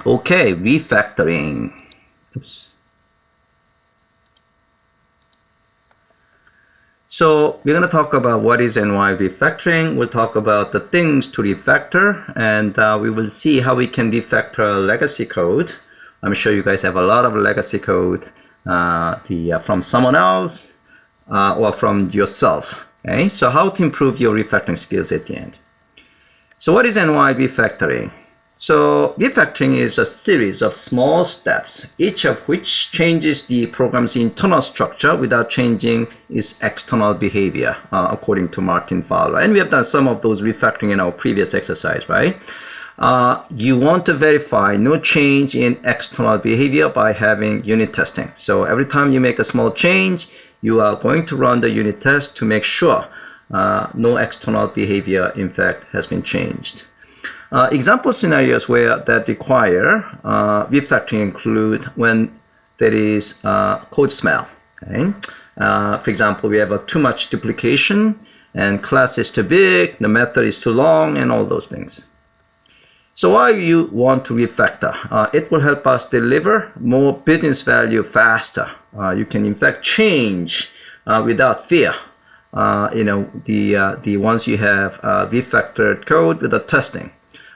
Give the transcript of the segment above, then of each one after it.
Okay, refactoring. Oops. So we're going to talk about what is and why refactoring. We'll talk about the things to refactor, and we will see how we can refactor legacy code. I'm sure you guys have a lot of legacy code from someone else or from yourself. Okay, so how to improve your refactoring skills at the end. So what is and why refactoring? So refactoring is a series of small steps, each of which changes the program's internal structure without changing its external behavior, according to Martin Fowler. And we have done some of those refactoring in our previous exercise, right? You want to verify no change in external behavior by having unit testing. So every time you make a small change, you are going to run the unit test to make sure no external behavior, in fact, has been changed. Example scenarios where that require refactoring include when there is code smell. Okay? For example, we have too much duplication and class is too big, the method is too long, and all those things. So why you want to refactor? It will help us deliver more business value faster. You can in fact change without fear. The once you have refactored code with the testing.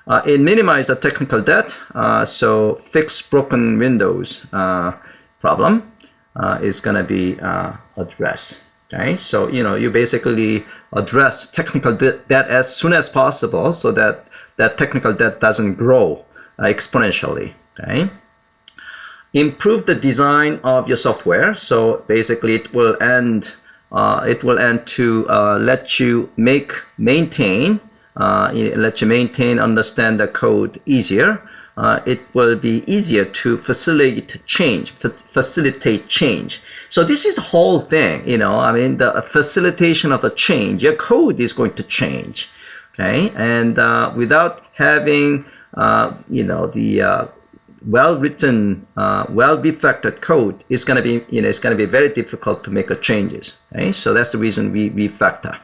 It minimizes the technical debt, so fix broken Windows problem is going to be addressed. Okay, so you basically address technical debt as soon as possible, so that that technical debt doesn't grow exponentially. Okay, improve the design of your software. So basically, it will end to let you maintain, understand the code easier. It will be easier to facilitate change. So this is the whole thing, the facilitation of the change. Your code is going to change, okay? And without having, the well-written, well-refactored code, it's going to be, it's going to be very difficult to make changes. Okay? So that's the reason we refactor.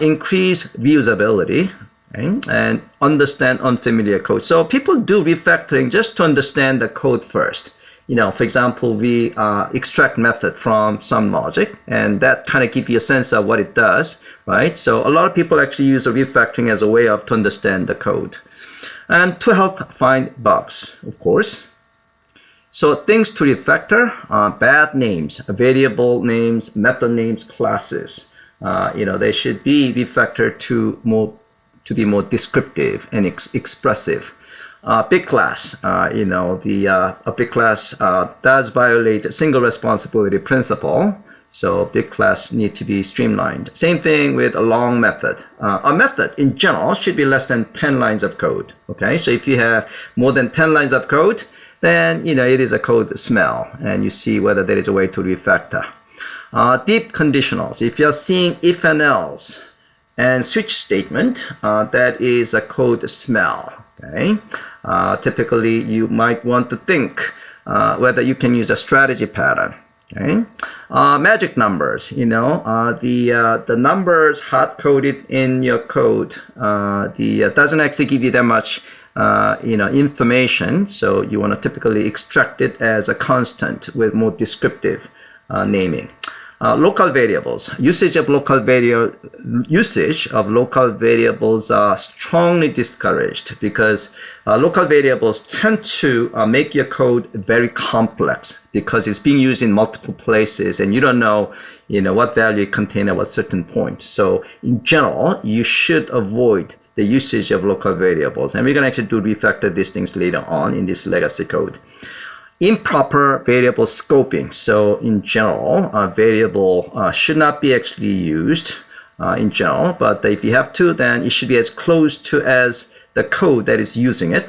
Increase reusability, okay? And understand unfamiliar code. So people do refactoring just to understand the code first. For example, we extract method from some logic, and that kind of gives you a sense of what it does, right? So a lot of people actually use refactoring as a way to understand the code. And to help find bugs, of course. So things to refactor: bad names, variable names, method names, classes. They should be refactored to be more descriptive and expressive. Big class, a big class does violate a single responsibility principle. So big class need to be streamlined. Same thing with a long method. A method in general should be less than 10 lines of code. Okay, so if you have more than 10 lines of code, then it is a code smell, and you see whether there is a way to refactor. Deep conditionals. If you're seeing if and else and switch statement, that is a code smell. Okay, typically you might want to think whether you can use a strategy pattern. Okay, magic numbers. The numbers hard coded in your code. Doesn't actually give you that much information. So you want to typically extract it as a constant with more descriptive naming. Local variables. Usage of local variables are strongly discouraged because local variables tend to make your code very complex because it's being used in multiple places and you don't know, what value it contains at what certain point. So in general, you should avoid the usage of local variables. And we're going to actually refactor these things later on in this legacy code. Improper variable scoping. So in general, a variable should not be actually used in general, but if you have to, then it should be as close to as the code that is using it.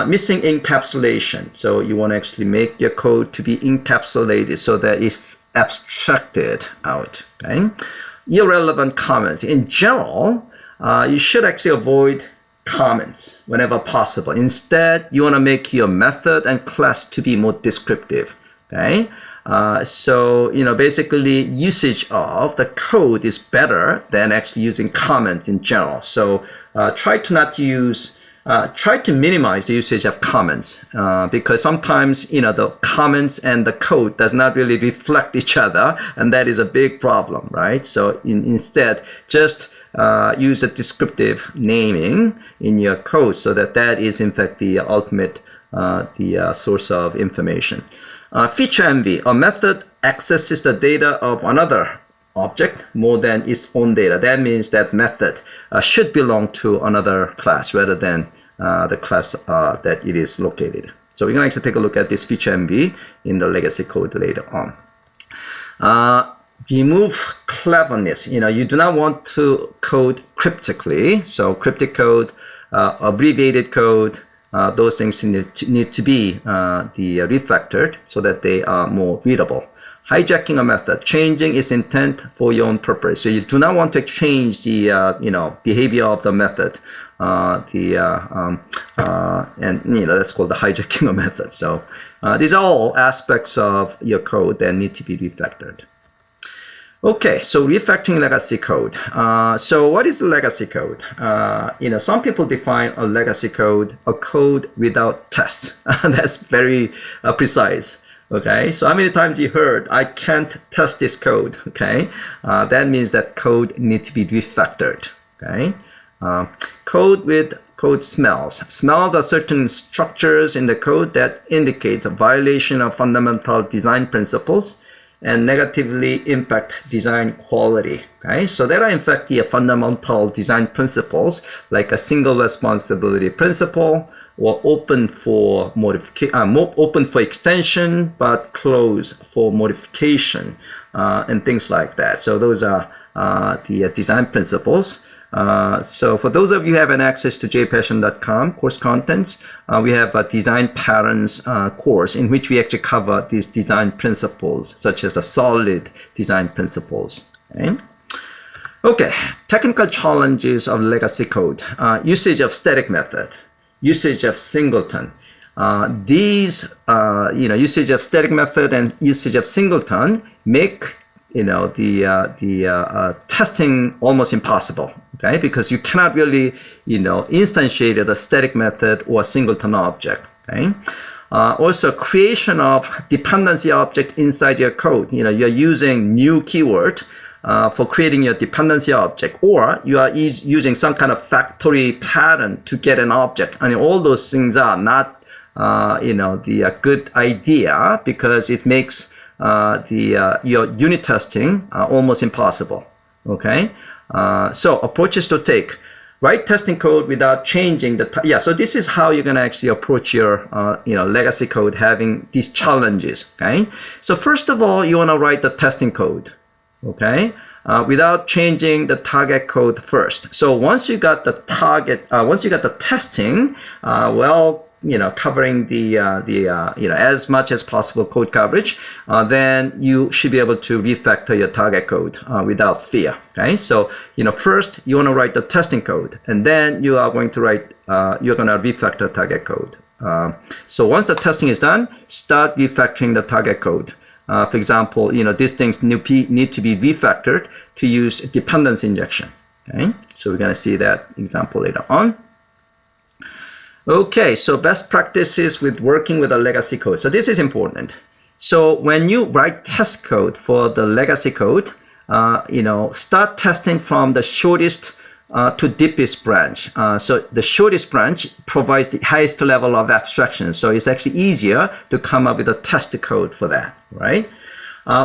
Missing encapsulation. So you want to actually make your code to be encapsulated so that it's abstracted out. Okay? Irrelevant comments. In general, you should actually avoid comments whenever possible. Instead, you want to make your method and class to be more descriptive. Okay, so basically usage of the code is better than actually using comments in general. So try to not use try to minimize the usage of comments because sometimes the comments and the code does not really reflect each other, and that is a big problem, right? So instead, just use a descriptive naming in your code so that is in fact the ultimate source of information. Feature envy: a method accesses the data of another object more than its own data. That means that method should belong to another class rather than the class that it is located. So we're going to take a look at this feature envy in the legacy code later on. Remove cleverness. You do not want to code cryptically. So cryptic code, abbreviated code, those things need to be refactored so that they are more readable. Hijacking a method, changing its intent for your own purpose. So you do not want to change the behavior of the method. That's called the hijacking a method. So these are all aspects of your code that need to be refactored. Okay, so refactoring legacy code. So what is the legacy code? Some people define a legacy code a code without tests. That's very precise. Okay, so how many times you heard, I can't test this code? Okay, that means that code needs to be refactored. Okay, code with code smells. Smells are certain structures in the code that indicate a violation of fundamental design principles and negatively impact design quality. Okay, so there are in fact the fundamental design principles like a single responsibility principle, or open for open for extension but closed for modification, and things like that. So those are the design principles. So for those of you who have access to jpassion.com course contents, we have a design patterns course in which we actually cover these design principles, such as the solid design principles. Okay, technical challenges of legacy code. Usage of static method, usage of singleton. These usage of static method and usage of singleton make the testing almost impossible. Okay, because you cannot really instantiate the static method or singleton object. Okay. Also, creation of dependency object inside your code. You're using new keyword for creating your dependency object, or you are using some kind of factory pattern to get an object. I mean, all those things are not, the good idea, because it makes your unit testing almost impossible. Okay, so approaches to take: write testing code without changing the. So this is how you're going to actually approach your legacy code having these challenges. Okay, so first of all, you want to write the testing code. Okay, without changing the target code first. So once you got the target, once you got the testing, covering the as much as possible code coverage, then you should be able to refactor your target code without fear. Okay, so first you want to write the testing code, and then you are going to write you're going to refactor target code. So once the testing is done, start refactoring the target code. For example, these things need to be refactored to use dependency injection. Okay, so we're going to see that example later on. Okay, so best practices with working with a legacy code. So this is important. So when you write test code for the legacy code, start testing from the shortest to deepest branch. So the shortest branch provides the highest level of abstraction. So it's actually easier to come up with a test code for that, right?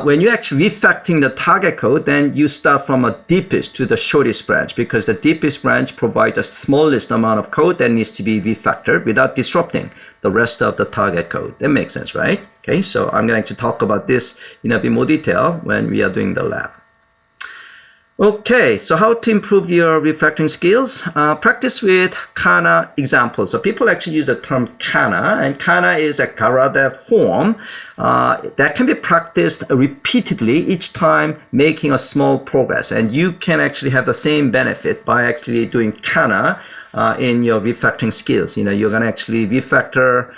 When you're actually refactoring the target code, then you start from a deepest to the shortest branch, because the deepest branch provides the smallest amount of code that needs to be refactored without disrupting the rest of the target code. That makes sense, right? Okay, so I'm going to talk about this in a bit more detail when we are doing the lab. Okay, so how to improve your refactoring skills? Practice with Kana examples. So people actually use the term Kana, and Kana is a Karada form that can be practiced repeatedly, each time making a small progress. And you can actually have the same benefit by actually doing Kana in your refactoring skills. You're going to actually refactor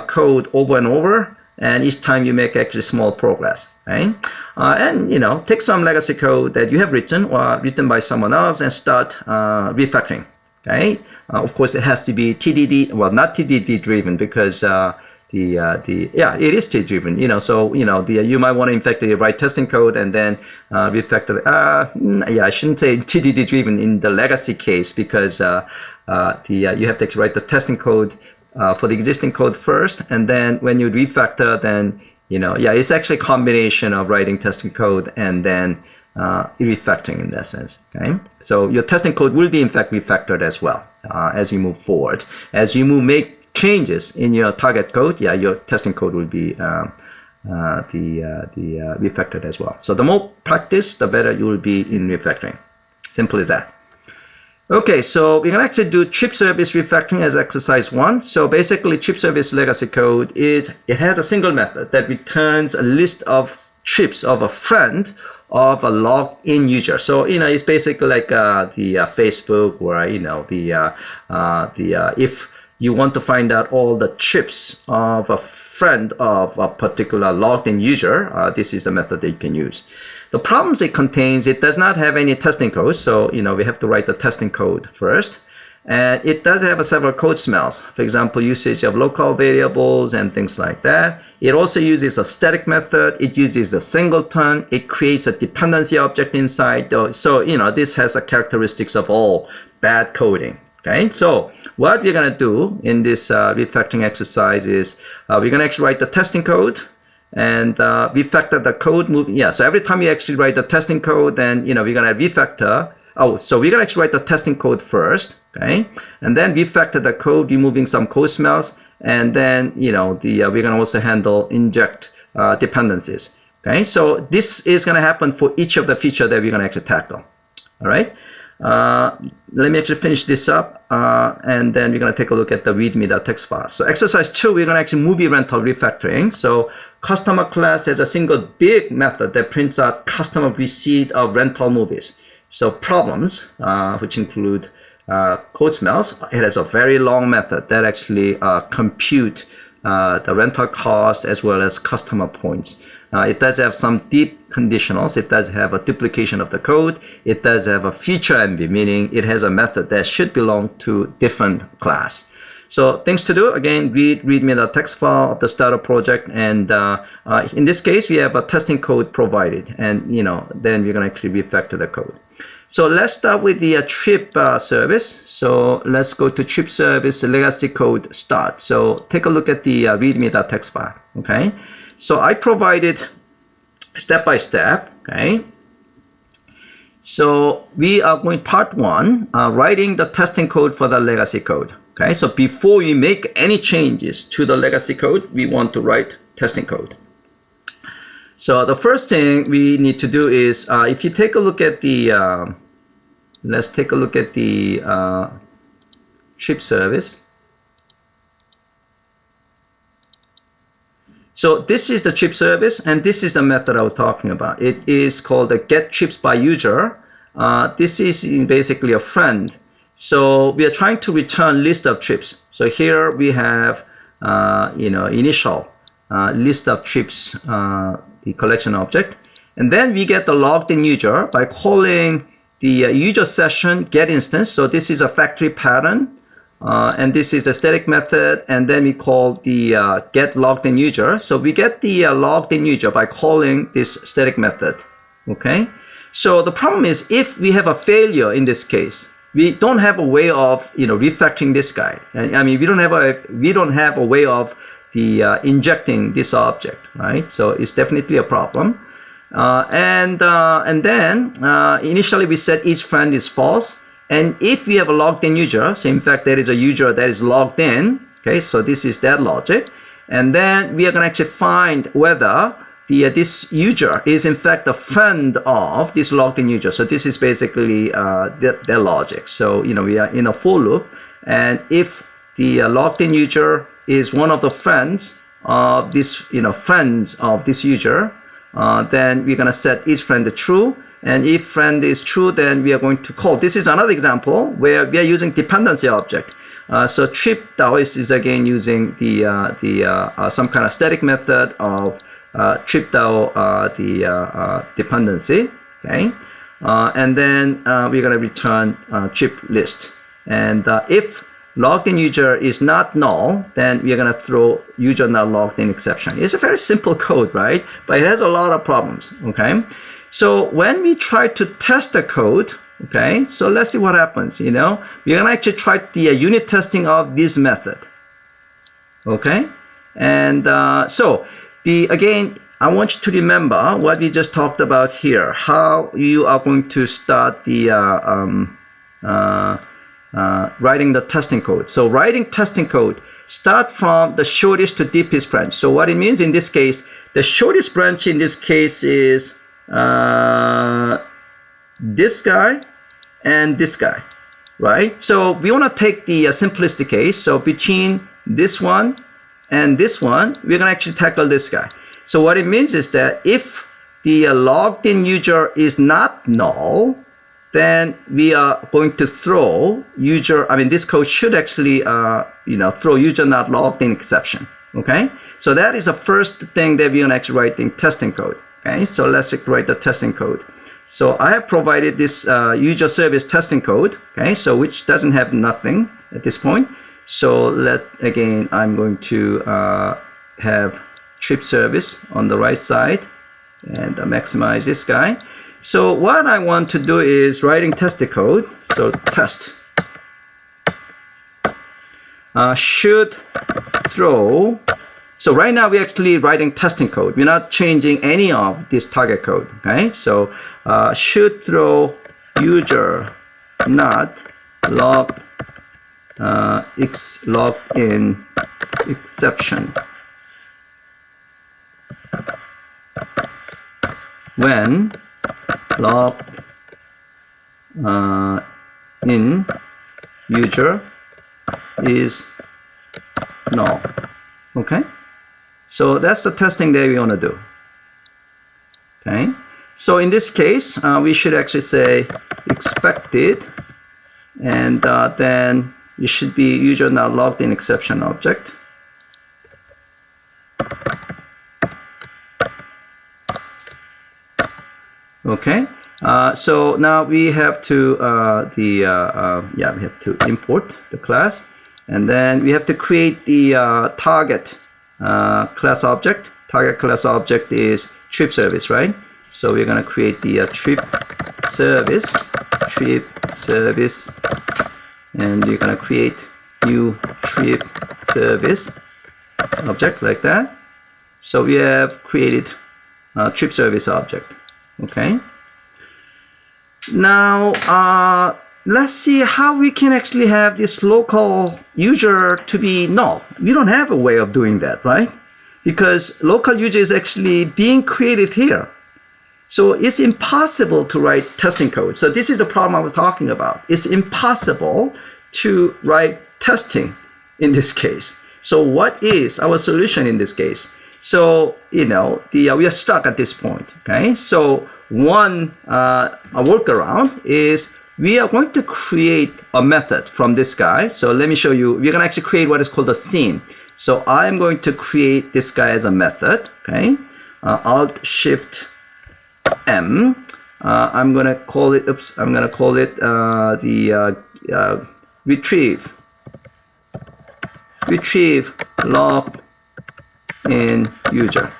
code over and over, and each time you make actually small progress. Right? And take some legacy code that you have written or written by someone else and start refactoring. Okay, Of course, it has to be TDD, well, not TDD driven, because yeah, it is TDD driven, you know, so, you know, you might want to effectively write testing code and then refactor. Yeah, I shouldn't say TDD driven in the legacy case, because you have to write the testing code for the existing code first, and then when you refactor, then, you know, yeah, it's actually a combination of writing testing code and then refactoring in that sense. Okay, so your testing code will be in fact refactored as well as you move forward. As you make changes in your target code, yeah, your testing code will be refactored as well. So the more practice, the better you will be in refactoring. Simple as that. Okay, so we're gonna actually do chip service refactoring as exercise 1. So basically, chip service legacy code, it has a single method that returns a list of chips of a friend of a logged in user. So, you know, it's basically like the Facebook, where, you know, if you want to find out all the chips of a friend of a particular logged in user, this is the method that you can use. The problems it contains, it does not have any testing code. So, you know, we have to write the testing code first. And it does have several code smells. For example, usage of local variables and things like that. It also uses a static method. It uses a singleton. It creates a dependency object inside. So, you know, this has the characteristics of all bad coding. Okay, so what we're going to do in this refactoring exercise is we're going to actually write the testing code and refactor the code. Yeah, so every time you actually write the testing code, then, you know, we're going to refactor. Oh, so we're going to actually write the testing code first, okay? And then refactor the code, removing some code smells. And then, you know, we're going to also handle inject dependencies, okay? So this is going to happen for each of the features that we're going to actually tackle, all right? Let me actually finish this up, and then we're going to take a look at the readme.txt file. So exercise 2, we're going to actually movie rental refactoring. So customer class has a single big method that prints out customer receipt of rental movies. So problems, which include code smells, it has a very long method that actually compute the rental cost as well as customer points. It does have some deep conditionals. It does have a duplication of the code. It does have a feature envy, meaning it has a method that should belong to different class. So things to do, again, readme.txt file of the starter project, and in this case, we have a testing code provided, and, you know, then we're going to actually refactor the code. So let's start with the chip service. So let's go to chip service legacy code start. So take a look at the readme.txt file, okay? So I provided step by step, okay? So we are going part 1, writing the testing code for the legacy code, okay? So before we make any changes to the legacy code, we want to write testing code. So the first thing we need to do is, if you take a look at the, let's take a look at the chip service. So this is the chip service, and this is the method I was talking about. It is called the get chips by user. This is basically a friend. So we are trying to return list of chips. So here we have, you know, initial list of chips, the collection object, and then we get the logged in user by calling the user session get instance. So this is a factory pattern, and this is a static method, and then we call the get logged in user. So we get the logged in user by calling this static method, okay? So the problem is, if we have a failure in this case, we don't have a way of, you know, refactoring this guy. I mean, we don't have a way of injecting this object, right? So it's definitely a problem. And then initially we set each friend is false. And if we have a logged in user, so in fact there is a user that is logged in, okay, so this is that logic. And then we are going to actually find whether this user is in fact a friend of this logged in user. So this is basically their logic. So, you know, we are in a for loop, and if the logged in user is one of the friends of this, you know, friends of this user, then we're going to set each friend to true. And if friend is true, then we are going to call. This is another example where we are using dependency object. So chip DAO is again using some kind of static method of chip DAO dependency, okay? And then we're going to return chip list. And if logged in user is not null, then we're going to throw user not logged in exception. It's a very simple code, right? But it has a lot of problems, okay? So when we try to test the code, okay, so let's see what happens, you know. We're going to actually try the unit testing of this method, okay? And so, again, I want you to remember what we just talked about here, how you are going to start the writing the testing code. So writing testing code, start from the shortest to deepest branch. So what it means in this case, the shortest branch in this case is this guy and this guy, right? So we want to take the simplistic case. So between this one and this one, we're going to actually tackle this guy. So what it means is that if the logged in user is not null, then we are going to throw user, this code should actually, throw user not logged in exception, okay? So that is the first thing that we're going to actually write in testing code, okay? So let's write the testing code. So I have provided this user service testing code, okay? So which doesn't have nothing at this point. So again, I'm going to have trip service on the right side and maximize this guy. So what I want to do is writing testing code. So test should throw. So right now we're actually writing testing code. We're not changing any of this target code. Okay. So should throw user not logged in exception when logged in user is null. Okay, so that's the testing that we want to do. Okay, so in this case we should actually say expected, and then it should be user not logged in exception object. Okay, so now we have to we have to import the class, and then we have to create the target class object. Target class object is trip service, right? So we're going to create the trip service, and we're going to create new trip service object like that. So we have created trip service object. Okay. Now let's see how we can actually have this local user to be null. We don't have a way of doing that, right? Because local user is actually being created here. So it's impossible to write testing code. So this is the problem I was talking about. It's impossible to write testing in this case. So what is our solution in this case? So, we are stuck at this point, okay? So one a workaround is we are going to create a method from this guy. So let me show you. We're going to actually create what is called a scene. So I'm going to create this guy as a method, okay? Alt-Shift-M. I'm going to call it, retrieve logged in user.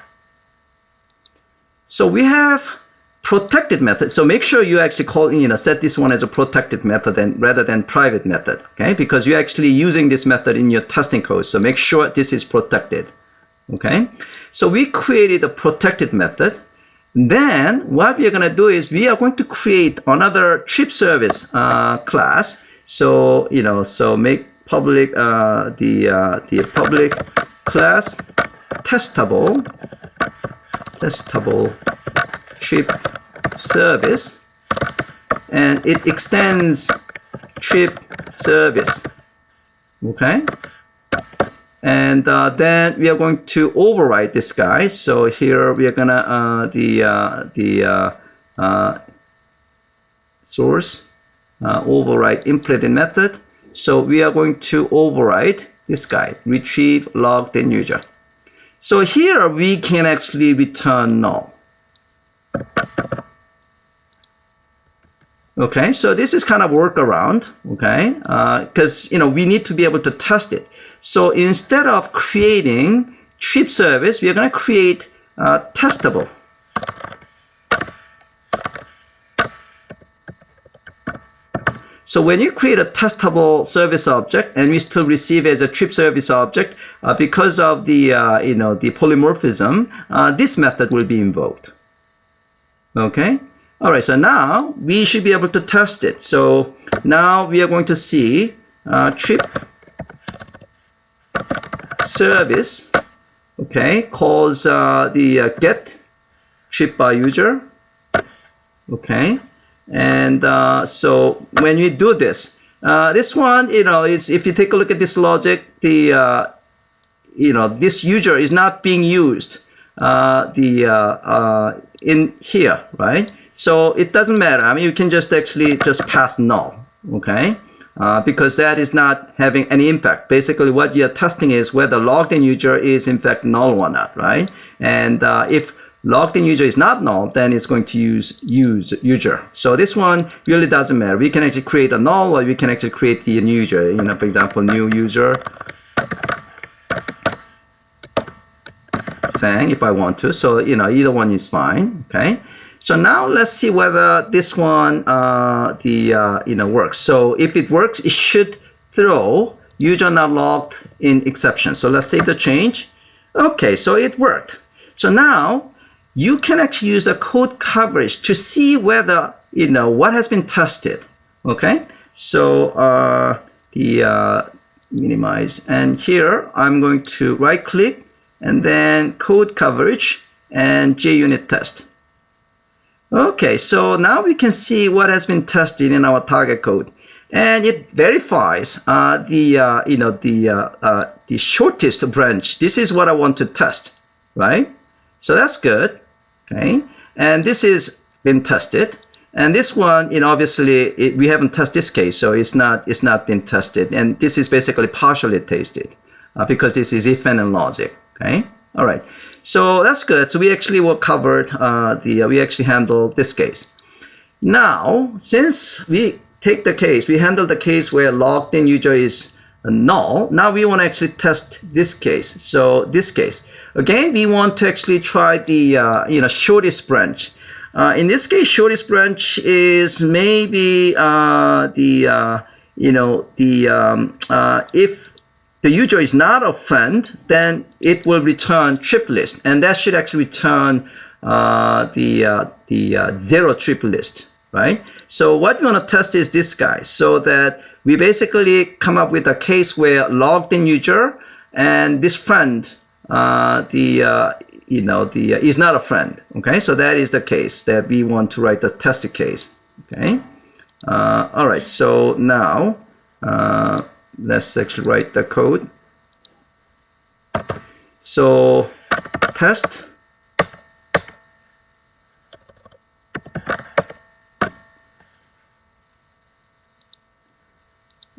So we have protected method. So make sure you actually set this one as a protected method rather than private method, okay? Because you're actually using this method in your testing code. So make sure this is protected, okay? So we created a protected method. Then what we are going to do is we are going to create another trip service class. So so make public the public class testable trip service, and it extends trip service, okay? And then we are going to override this guy. So here we are gonna source override implemented method. So we are going to override this guy, retrieve logged in user. So here we can actually return null. Okay, so this is kind of workaround, okay, because we need to be able to test it. So instead of creating trip service, we are going to create testable. So when you create a testable service object, and we still receive as a trip service object, because of the the polymorphism, this method will be invoked. Okay. All right. So now we should be able to test it. So now we are going to see trip service. Okay, calls the get trip by user. Okay. And so when we do this, this one, is, if you take a look at this logic, the this user is not being used in here, right? So it doesn't matter. I mean, you can just actually just pass null, okay? Because that is not having any impact. Basically, what you're testing is whether logged in user is in fact null or not, right? And if logged in user is not null, then it's going to use user. So this one really doesn't matter. We can actually create a null, or we can actually create the new user. For example, new user Sang if I want to. So either one is fine. Okay. So now let's see whether this one works. So if it works, it should throw user not logged in exception. So let's save the change. Okay. So it worked. So now you can actually use a code coverage to see whether, what has been tested. Okay, so minimize, and here I'm going to right click and then code coverage and JUnit test. Okay, so now we can see what has been tested in our target code, and it verifies the shortest branch. This is what I want to test, right? So that's good. Okay, and this is been tested, and this one, obviously we haven't tested this case, so it's not been tested, and this is basically partially tested because this is if and logic. Okay, all right, so that's good. So we actually were covered we actually handled this case. Now, since we handle the case where logged in user is null. Now we want to actually test this case. So this case. Again, we want to actually try the shortest branch. In this case, shortest branch is maybe if the user is not a friend, then it will return trip list, and that should actually return the zero trip list, right? So what we want to test is this guy, so that we basically come up with a case where logged in user and this friend is not a friend. Okay, so that is the case that we want to write the test case. Okay, all right. So now let's actually write the code. So test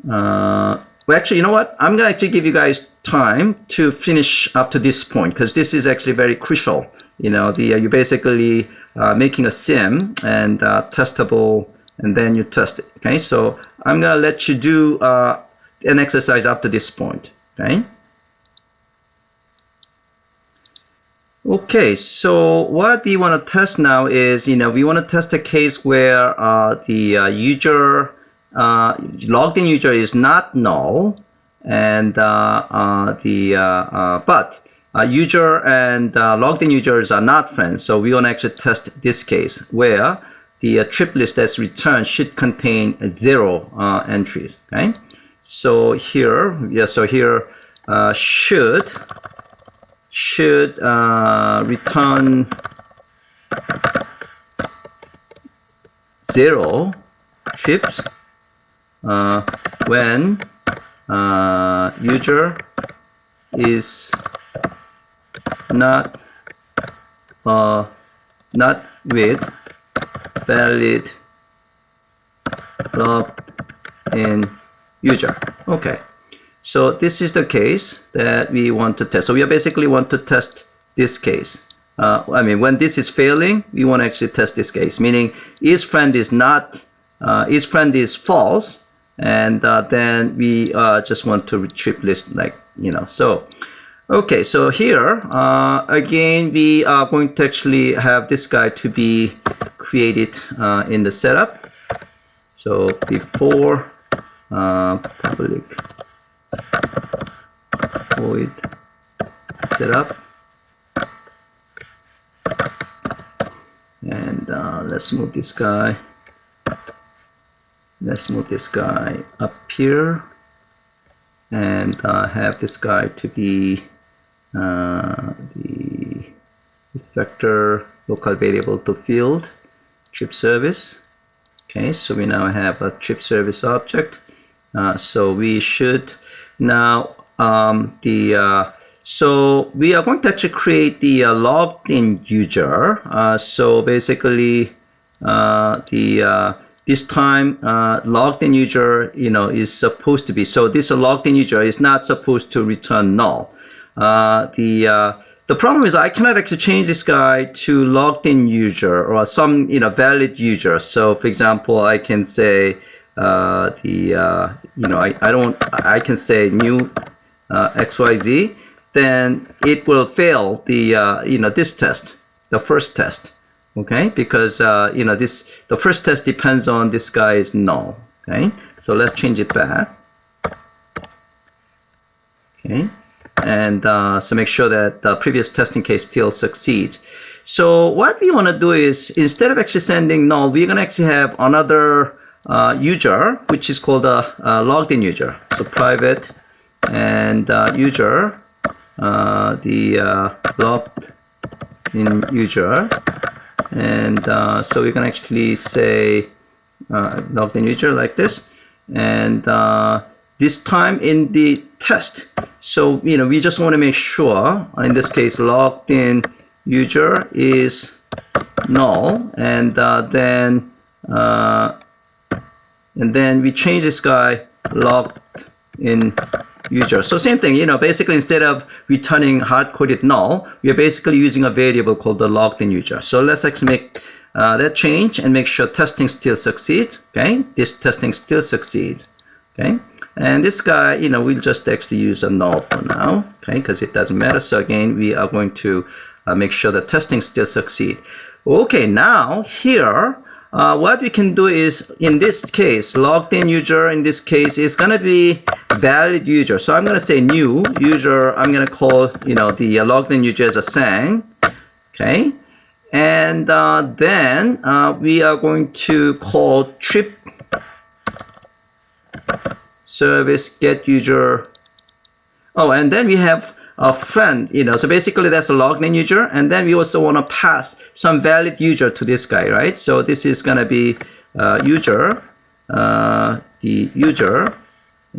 well, actually, you know what? I'm going to actually give you guys time to finish up to this point, because this is actually very crucial. You're basically making a sim and testable, and then you test it. Okay, so I'm going to let you do an exercise up to this point. Okay. Okay, so what we want to test now is, we want to test a case where the user logged in user is not null, and but user and logged in users are not friends. So we want to actually test this case where the trip list that's returned should contain 0 entries. Okay, so here, should return 0 trips when user is not with valid logged in user. Okay, so this is the case that we want to test. So we basically want to test this case. When this is failing, we want to actually test this case, meaning is friend is not is friend is false, and then we just want to retrieve list, like, so. Okay, so here again we are going to actually have this guy to be created in the setup. So before public void setup, and let's move this guy. Let's move this guy up here, and have this guy to be the refactor local variable to field trip service. Okay, so we now have a trip service object. So we should now so we are going to actually create the logged in user. So basically this time logged in user is supposed to be, so this logged in user is not supposed to return null. The problem is I cannot actually change this guy to logged in user or some valid user. So for example, I can say I can say new XYZ, then it will fail the this test, the first test. Okay, because the first test depends on this guy is null. Okay, so let's change it back. Okay, and so make sure that the previous testing case still succeeds. So what we want to do is, instead of actually sending null, we're going to actually have another user, which is called a logged in user. So private and user, the logged in user. And so we can actually say logged in user like this, and this time in the test, so we just want to make sure in this case logged in user is null, and then we change this guy logged in user. So same thing, basically instead of returning hard-coded null, we are basically using a variable called the logged in user. So let's actually make that change and make sure testing still succeeds. Okay, this testing still succeeds. Okay, and this guy, we'll just actually use a null for now. Okay, because it doesn't matter. So again, we are going to make sure that testing still succeeds. Okay, now here, what we can do is, in this case, logged in user in this case is going to be valid user. So I'm going to say new user. I'm going to call the logged in user as a Sang. Okay, and then we are going to call trip service get user. Oh, and then we have a friend. So basically that's a logged in user, and then we also want to pass some valid user to this guy, right? So this is going to be user, the user,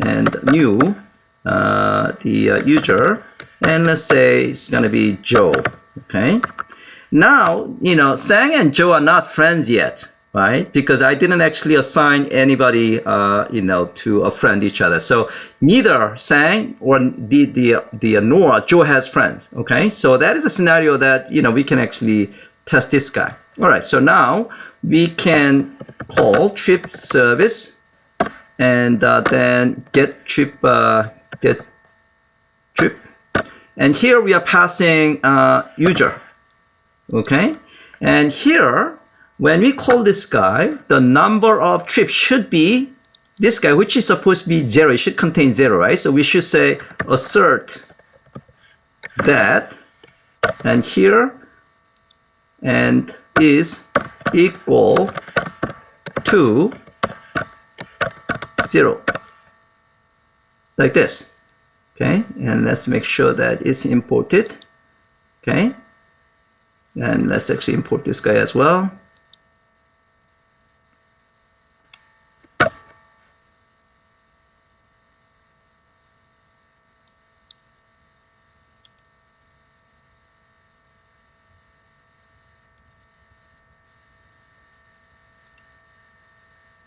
and new the user, and let's say it's going to be Joe. Okay, now Sang and Joe are not friends yet, right? Because I didn't actually assign anybody to a friend each other. So neither Sang or nor Joe has friends. Okay, so that is a scenario that we can actually test this guy. All right, so now we can call trip service, and then get trip, and here we are passing user. Okay, and here when we call this guy, the number of trips should be this guy, which is supposed to be 0. It should contain 0, right? So we should say assert that, and here, and is equal to 0, like this. Okay, and let's make sure that it's imported. Okay, and let's actually import this guy as well.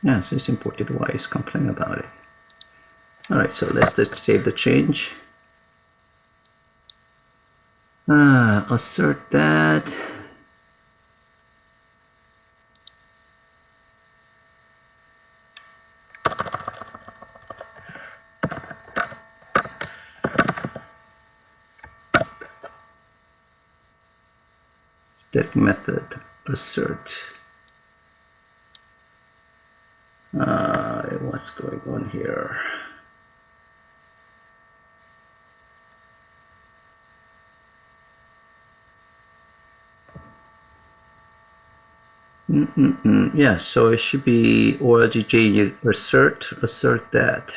Yeah, so it's imported. Why is complaining about it? All right, so let's save the change. Assert that. static method assert. What's going on here? Yeah, so it should be org JUnit assert that.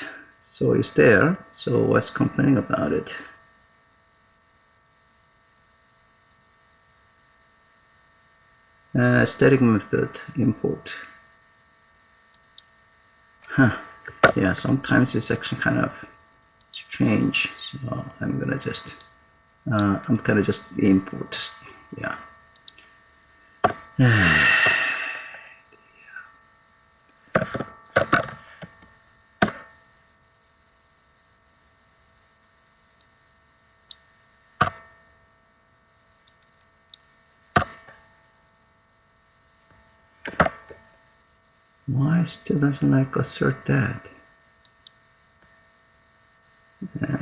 So it's there. So what's complaining about it? Static method import. Huh. Yeah, sometimes it's actually kind of strange. So I'm gonna just import. Yeah. Why it still doesn't like assert that? Yeah.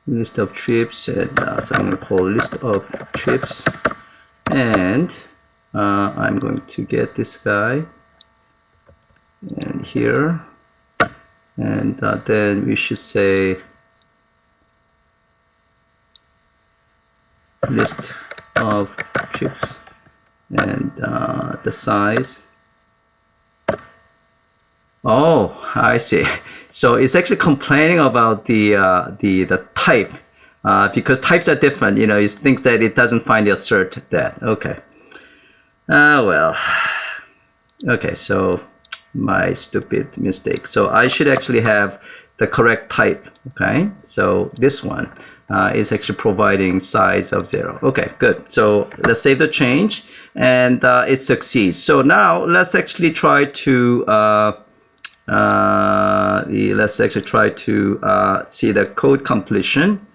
List of trips, and so I'm going to call list of trips, and I'm going to get this guy and here, and then we should say list of trips and the size. Oh, I see. So it's actually complaining about the type because types are different. You know, it thinks that it doesn't find the assert that. Okay. Well. Okay, so my stupid mistake. So I should actually have the correct type. Okay. So this one is actually providing size of 0. Okay, good. So let's save the change, and it succeeds. So now let's actually try to see the code completion.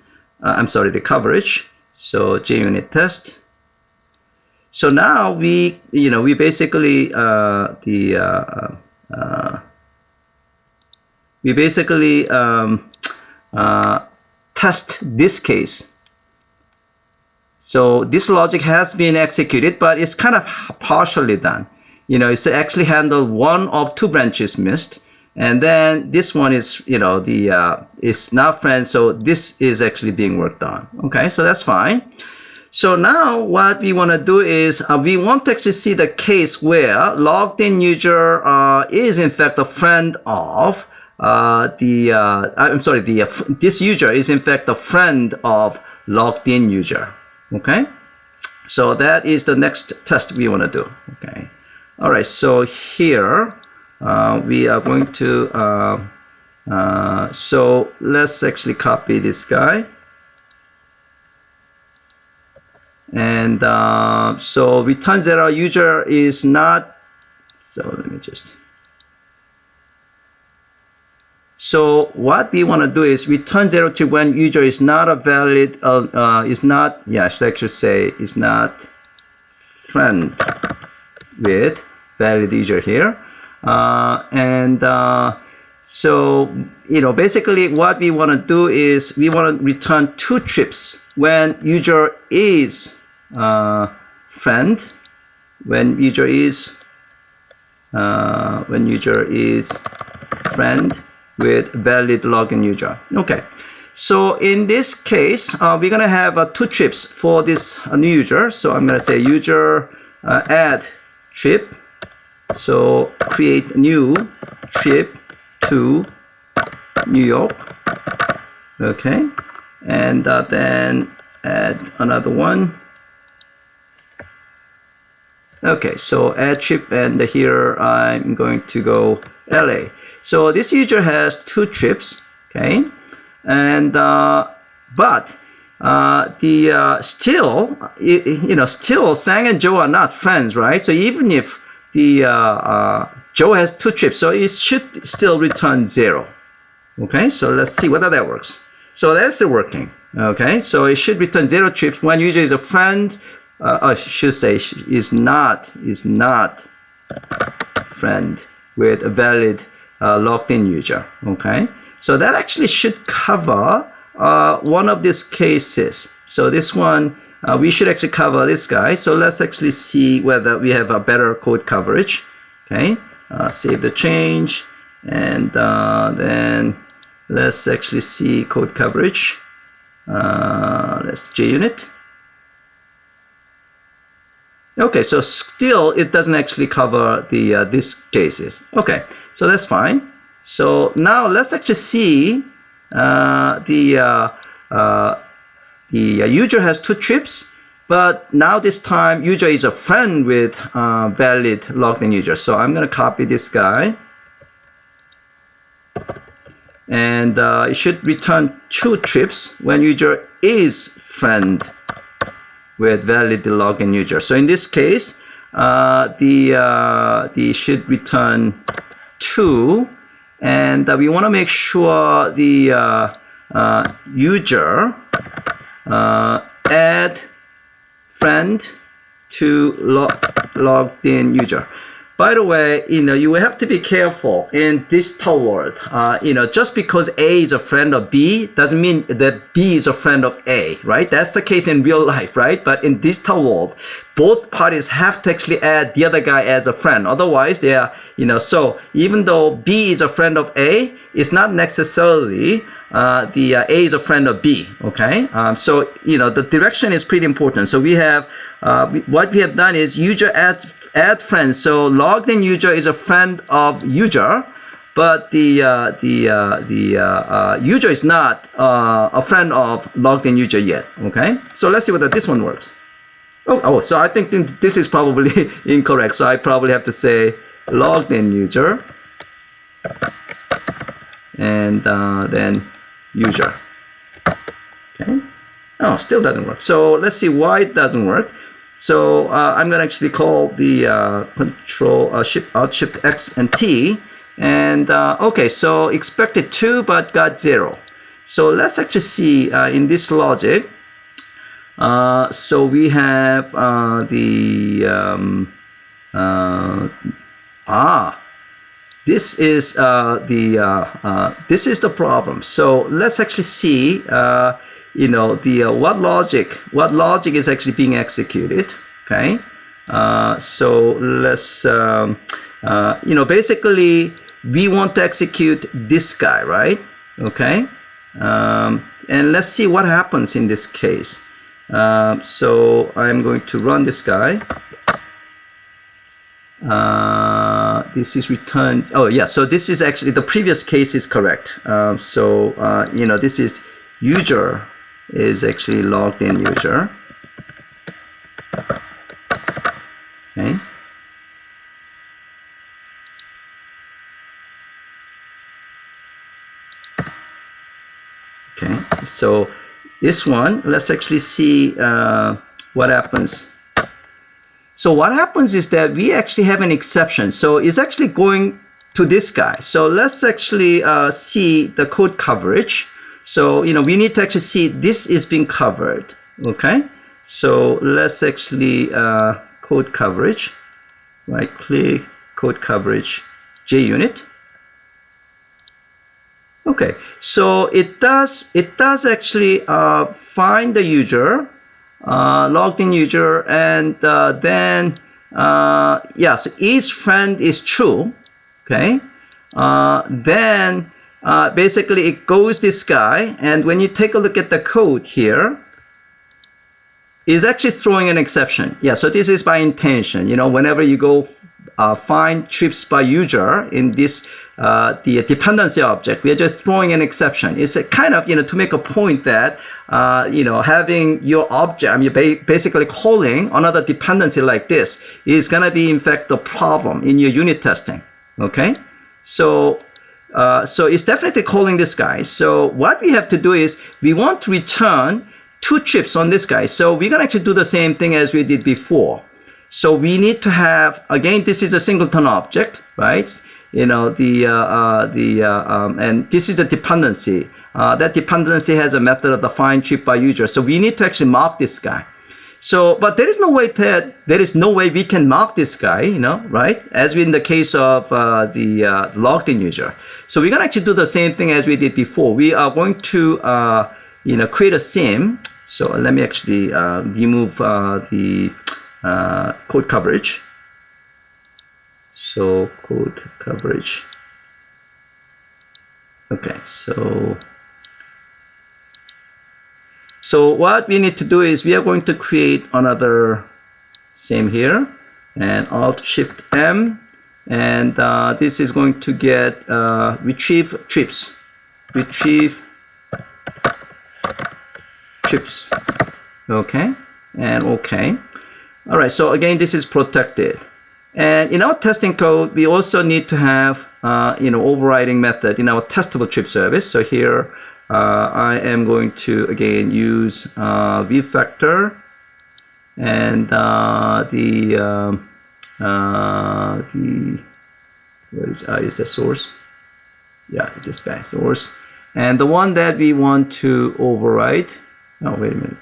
I'm sorry, the coverage. So JUnit test. So now we basically test this case. So this logic has been executed, but it's kind of partially done. You know, it's actually handled one of 2 branches missed, and then this one is, it's not friend, so this is actually being worked on. Okay, so that's fine. So now what we want to do is we want to actually see the case where logged in user is in fact a friend of this user is in fact a friend of logged in user. Okay, so that is the next test we want to do. Okay. All right, so here we are going to, so let's actually copy this guy. And so return 0 user is not, so let me just. So what we want to do is return 0 to when user is not a valid, is not, yeah, I should actually say is not friend with valid user here. So, basically what we want to do is we want to return 2 trips when user is friend, when user is friend with valid login user. Okay. So in this case, we're going to have 2 trips for this new user. So I'm going to say user add trip. So create new trip to New York. Okay. And then add another one. Okay, so add trip, and here I'm going to go LA. So this user has 2 trips, okay, and still Sang and Joe are not friends, right? So even if the Joe has 2 trips, so it should still return 0. Okay, so let's see whether that works. So that's working. Okay, so it should return 0 trips when user is a friend. I should say is not friend with a valid logged in user. Okay, so that actually should cover one of these cases. So this one, we should actually cover this guy. So let's actually see whether we have a better code coverage. Okay, save the change, and then let's actually see code coverage. Let's JUnit. Okay, so still it doesn't actually cover the these cases. Okay, so that's fine. So now let's actually see the user has 2 trips, but now this time user is a friend with valid logged in user. So I'm going to copy this guy, and it should return 2 trips when user is friend with valid logged in user. So in this case, the should return 2, and we want to make sure the user add friend to logged in user. By the way, you will have to be careful in this world. Just because A is a friend of B doesn't mean that B is a friend of A, right? That's the case in real life, right? But in this world, both parties have to actually add the other guy as a friend. Otherwise, they are, so even though B is a friend of A, it's not necessarily the A is a friend of B, okay? So, the direction is pretty important. So we have, what we have done is user add friends. So logged in user is a friend of user, but the user is not a friend of logged in user yet, okay? So let's see whether this one works. So I think this is probably incorrect. So I probably have to say logged in user, and then user. Okay. Oh, still doesn't work. So let's see why it doesn't work. So I'm going to actually call the Control Shift Alt Shift X and T, and okay. So expected 2, but got 0. So let's actually see in this logic. So we have this is this is the problem. So let's actually see what logic is actually being executed. Okay, so let's basically we want to execute this guy, right? Okay, and let's see what happens in this case. So I'm going to run this guy. This is returned. Oh yeah, so this is actually the previous case is correct. This is user is actually logged in user. Okay. Okay, so this one, let's actually see what happens. So what happens is that we actually have an exception. So it's actually going to this guy. So let's actually see the code coverage. So, we need to actually see this is being covered. Okay. So let's actually code coverage, right click, code coverage, JUnit. Okay. So it does actually find the user, logged in user, and then so each friend is true. Okay, then basically it goes this guy, and when you take a look at the code here, it's actually throwing an exception. Yeah, so this is by intention. Whenever you go find trips by user in this the dependency object, we are just throwing an exception. It's a kind of to make a point that having your object, basically calling another dependency like this is gonna be in fact the problem in your unit testing. Okay, so it's definitely calling this guy. So what we have to do is we want to return 2 trips on this guy. So we're gonna actually do the same thing as we did before. So we need to have, again, this is a singleton object, right? And this is a dependency. That dependency has a method of the find trip by user. So we need to actually mock this guy. So, but there is no way we can mock this guy, right? As in the case of the logged in user. So we're gonna actually do the same thing as we did before. We are going to create a sim. So let me actually remove the code coverage. So code coverage. Okay, so what we need to do is we are going to create another sim here, and Alt Shift M, and this is going to get retrieve trips. Okay, and okay. All right, so again, this is protected. And in our testing code, we also need to have overriding method in our testable trip service. So here I am going to again use refactor, and where is the source? Yeah, this guy, source. And the one that we want to override, oh, wait a minute.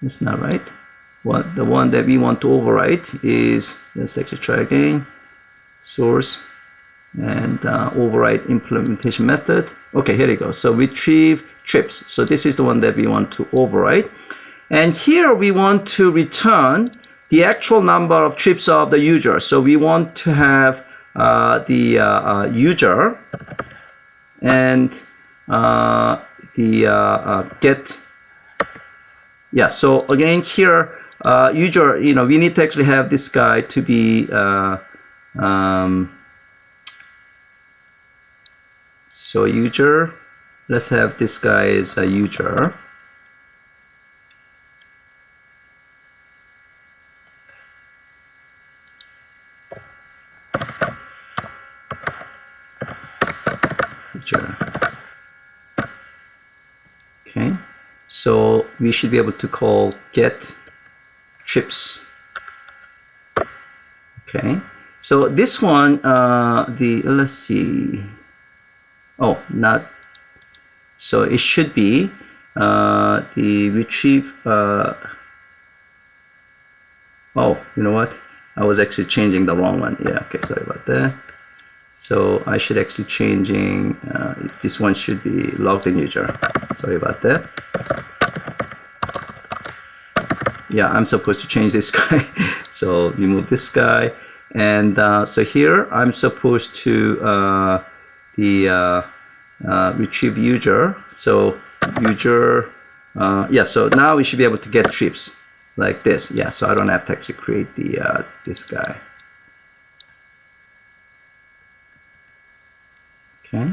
That's not right. The one that we want to override is, let's actually try again, source, and override implementation method. Okay, here we go. So retrieve trips. So this is the one that we want to override. And here we want to return the actual number of trips of the user. So we want to have the user and the get. Yeah, so again here, user, we need to actually have this guy to be so user, let's have this guy as a user. Okay, so we should be able to call get trips. Okay, so this one, let's see. Oh, not. So it should be the retrieve. Oh, you know what? I was actually changing the wrong one. Yeah. Okay. Sorry about that. So I should actually changing. This one should be logged in user. Sorry about that. Yeah, I'm supposed to change this guy. So remove this guy, and so here I'm supposed to retrieve user. So user, yeah. So now we should be able to get trips like this. Yeah. So I don't have to actually create the this guy. Okay.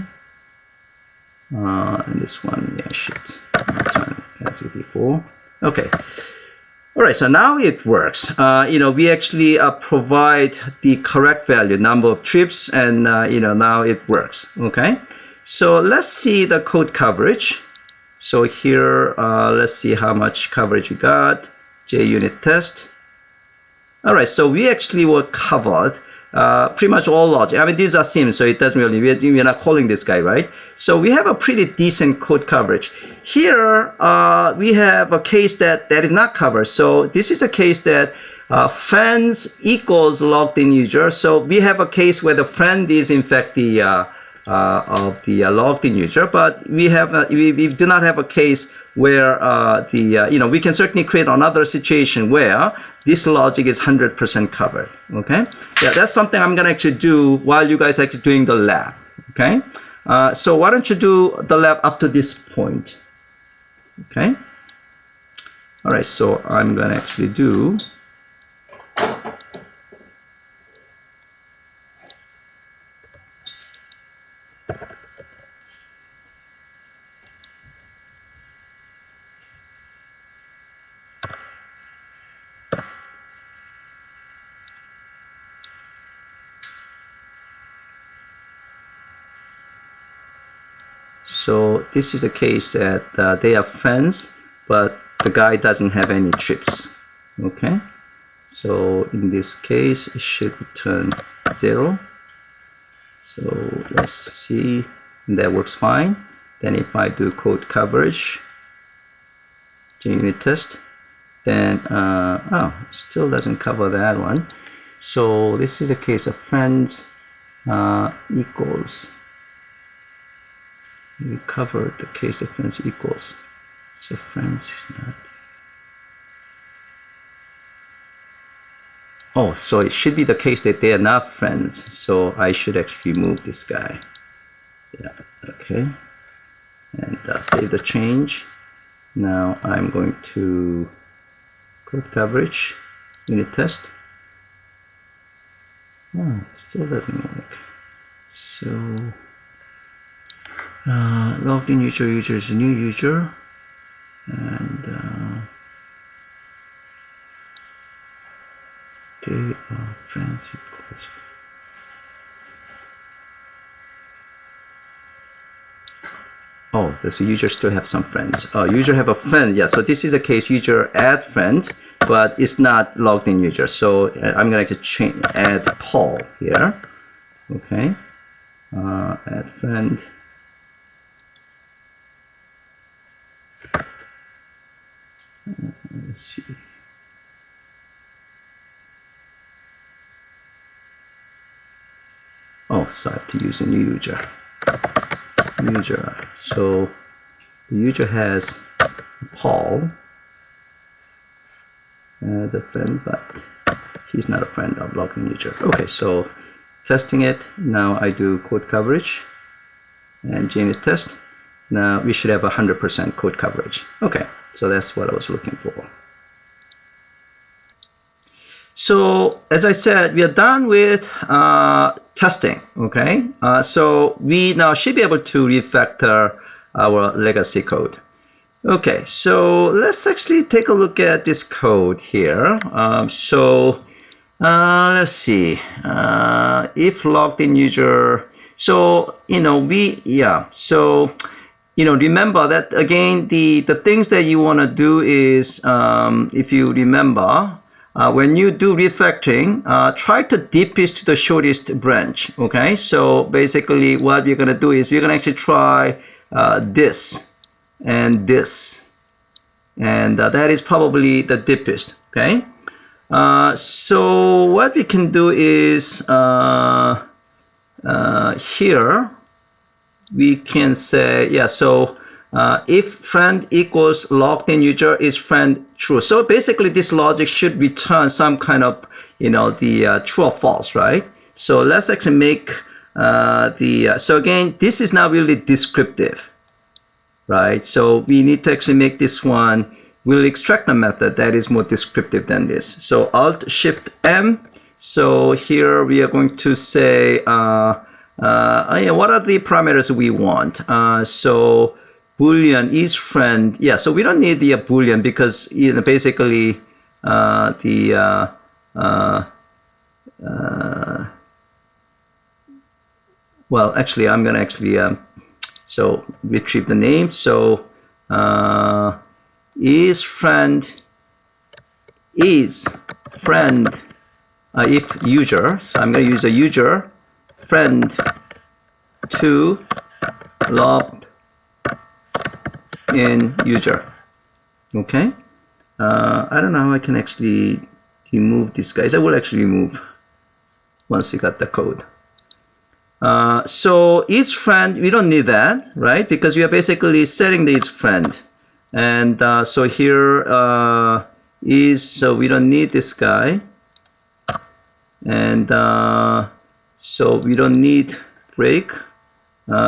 And this one, yeah, should return as before. Okay. All right, so now it works. We actually provide the correct value, number of trips, and now it works. Okay, so let's see the code coverage. So here, let's see how much coverage we got. JUnit test. All right, so we actually were covered pretty much all logic. I mean, these are sims, so it doesn't really, we're not calling this guy, right? So we have a pretty decent code coverage. Here, we have a case that is not covered. So this is a case that friends equals logged in user. So we have a case where the friend is in fact the logged in user, but we have we do not have a case where we can certainly create another situation where this logic is 100% covered. Okay, yeah, that's something I'm gonna actually do while you guys are actually doing the lab. Okay, so why don't you do the lab up to this point? Okay. All right, so I'm gonna actually do so this is the case that they are friends, but the guy doesn't have any trips. Okay, so in this case it should return 0. So let's see, that works fine. Then if I do code coverage, JUnit test, then oh, still doesn't cover that one. So this is a case of friends equals We covered the case that friends equals. So friends is not. Oh, so it should be the case that they are not friends. So I should actually remove this guy. Yeah, okay. And save the change. Now I'm going to code coverage, unit test. Oh, still doesn't work. So logged in user is a new user. And they are friends equals. Oh, does the user still have some friends? Oh, user have a friend. Yeah, so this is a case user add friend, but it's not logged in user. So I'm going to change add Paul here. Okay, add friend. Let's see. Oh, so I have to use a new user. So the user has Paul as a friend, but he's not a friend of logged-in user. Okay, so testing it. Now I do code coverage and JUnit test. Now we should have 100% code coverage. Okay, so that's what I was looking for. So as I said, we are done with testing. Okay, so we now should be able to refactor our legacy code. Okay, so let's actually take a look at this code here. Let's see. If logged in user, so remember that again. The things that you want to do is, if you remember. When you do refactoring, try to deepest to the shortest branch. Okay, so basically what we're going to do is we're going to actually try this and this, and that is probably the deepest. Okay, so what we can do is here we can say, yeah, so if friend equals logged in user is friend true. So basically this logic should return some kind of, the true or false, right? So let's actually make so again, this is not really descriptive, right? So we need to actually make this one, we'll extract a method that is more descriptive than this. So Alt Shift M. So here we are going to say, what are the parameters we want? So Boolean is friend. Yeah, so we don't need the Boolean because basically well, actually, I'm gonna actually so retrieve the name. So is friend if user. So I'm gonna use a user friend to logged in user. Okay, I don't know how I can actually remove these guys. I will actually remove once you got the code. So each friend, we don't need that, right? Because we are basically setting the each friend, and so here so we don't need this guy, and so we don't need break.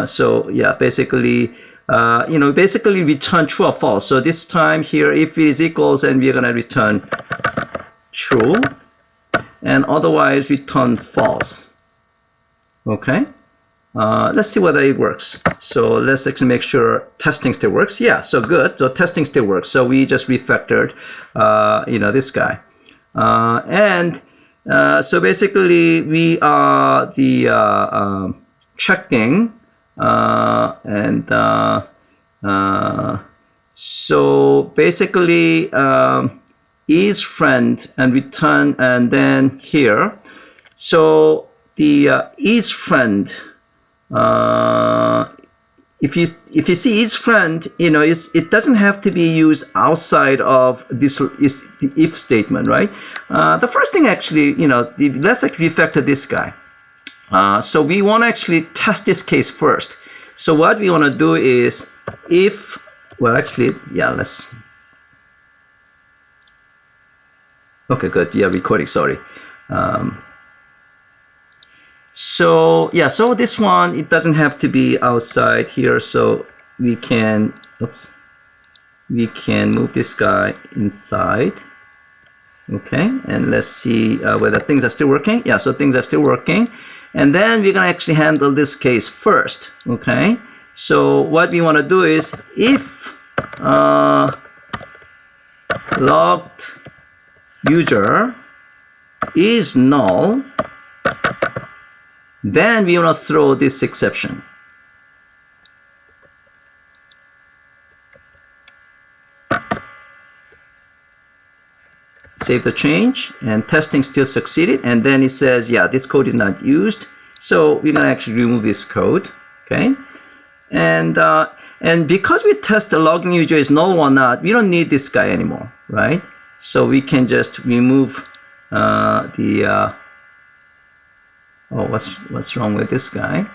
So yeah, basically. Basically return true or false. So this time here, if it is equals, and we're gonna return true, and otherwise return false. Okay. Let's see whether it works. So let's actually make sure testing still works. Yeah. So good. So testing still works. So we just refactored, this guy, and so basically we are the checking. So basically is friend and return, and then here, so the is friend, if you see is friend, it doesn't have to be used outside of this is the if statement, right? The first thing actually, let's actually refactor this guy. So we want to actually test this case first. So what we want to do is if, well, actually, yeah, let's, okay, good. Yeah, recording, sorry. So yeah, so this one, it doesn't have to be outside here, so we can, oops, we can move this guy inside. Okay, and let's see whether things are still working. Yeah, so things are still working. And then we're going to actually handle this case first. Okay, so what we want to do is if logged user is null, then we want to throw this exception. Save the change, and testing still succeeded, and then it says, yeah, this code is not used, so we're going to actually remove this code. Okay, and because we test the logging user is null or not, we don't need this guy anymore, right? So we can just remove oh, what's wrong with this guy?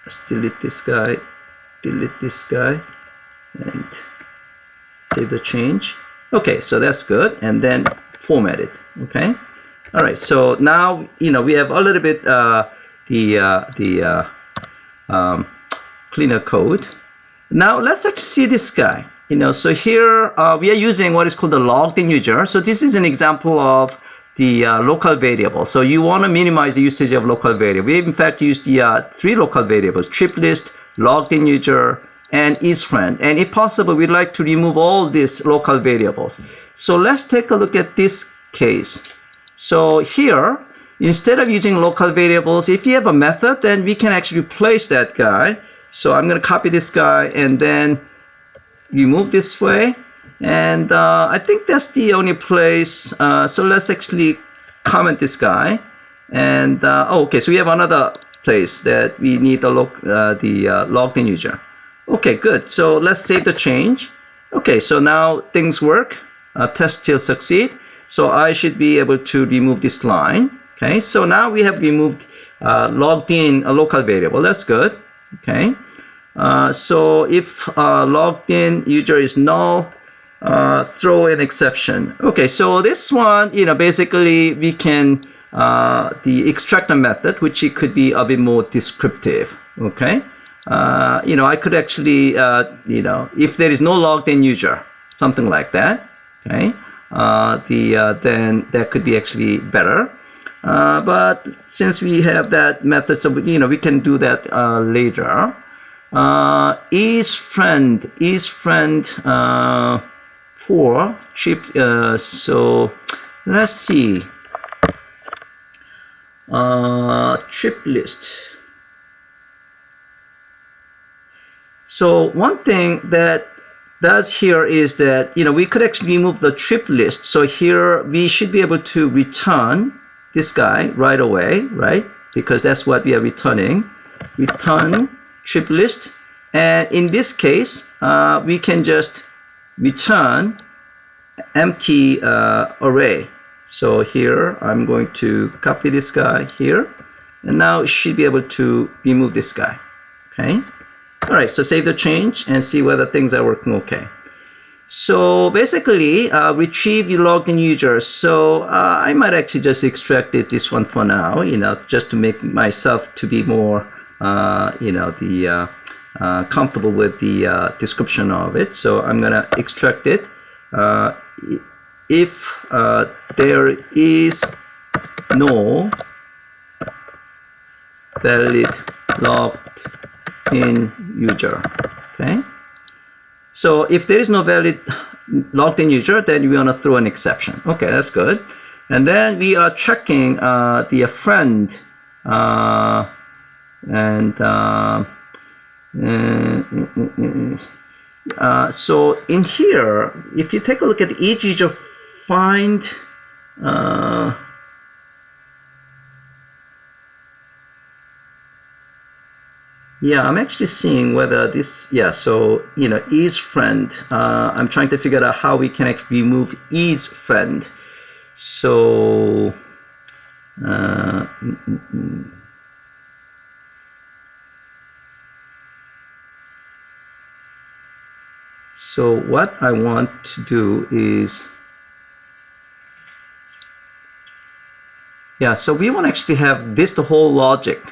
Let's delete this guy, and save the change. Okay, so that's good, and then format it. Okay, all right. So now we have a little bit cleaner code. Now let's actually see this guy. So here we are using what is called the logged in user. So this is an example of the local variable. So you want to minimize the usage of local variable. We in fact use the 3 local variables: trip list, logged in user, and isFriend. And if possible, we'd like to remove all these local variables. So let's take a look at this case. So here, instead of using local variables, if you have a method, then we can actually replace that guy. So I'm going to copy this guy and then remove this way. And I think that's the only place. So let's actually comment this guy. And oh, okay, so we have another place that we need the logged in user. Okay, good. So let's save the change. Okay, so now things work. Test still succeed. So I should be able to remove this line. Okay, so now we have removed logged in a local variable. That's good. Okay, so if logged in user is null, throw an exception. Okay, so this one, basically we can the extractor method, which it could be a bit more descriptive. Okay, I could actually if there is no logged in user, something like that. Okay, then that could be actually better. But since we have that method, so we can do that later. isFriend for chip. So let's see. Trip list. So one thing that does here is that we could actually remove the trip list. So here we should be able to return this guy right away, right? Because that's what we are returning. Return trip list, and in this case we can just return empty array. So here I'm going to copy this guy here, and now it should be able to remove this guy. Okay, all right, so save the change and see whether things are working okay. So basically retrieve your logged in user. So I might actually just extract this one for now, just to make myself to be more comfortable with the description of it. So I'm going to extract it. If there is no valid logged in user. Okay. So if there is no valid logged in user, then we want to throw an exception. Okay, that's good. And then we are checking the friend so in here, if you take a look at each user find Yeah, I'm actually seeing whether this, yeah, so, is friend. I'm trying to figure out how we can actually remove is friend. So, so what I want to do is, yeah, so we want to actually have this, the whole logic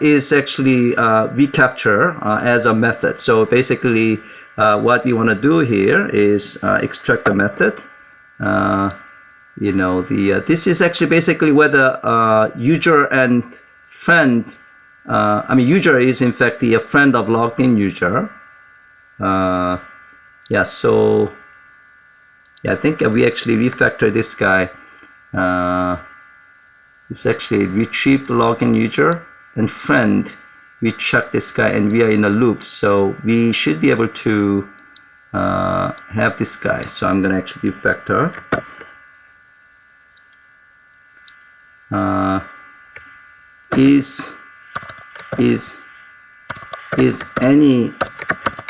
is actually recapture as a method. So basically what we want to do here is extract the method. This is actually basically whether user and friend, user is in fact the friend of logged in user. Yeah, so yeah, I think we actually refactor this guy. It's actually retrieve the login user and friend. We check this guy and we are in a loop. So we should be able to have this guy. So I'm going to actually refactor.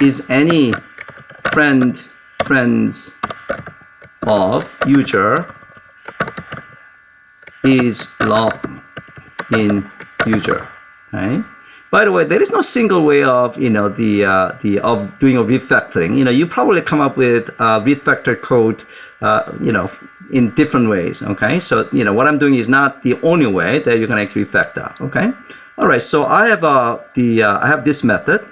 Is any friends of user is logged in user. Okay. By the way, there is no single way of of doing a refactoring. You probably come up with refactor code in different ways. Okay, so what I'm doing is not the only way that you can actually refactor. Okay, all right. So I have I have this method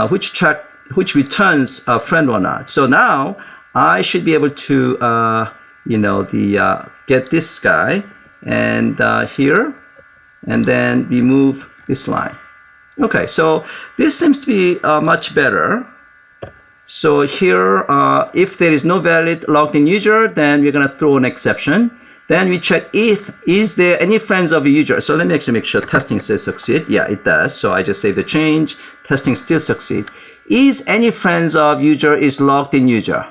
which returns a friend or not. So now I should be able to get this guy and here, and then remove this line. Okay, so this seems to be much better. So here, if there is no valid logged in user, then we're going to throw an exception. Then we check is there any friends of a user. So let me actually make sure testing says succeed. Yeah, it does. So I just save the change. Testing still succeed. Is any friends of user is logged in user,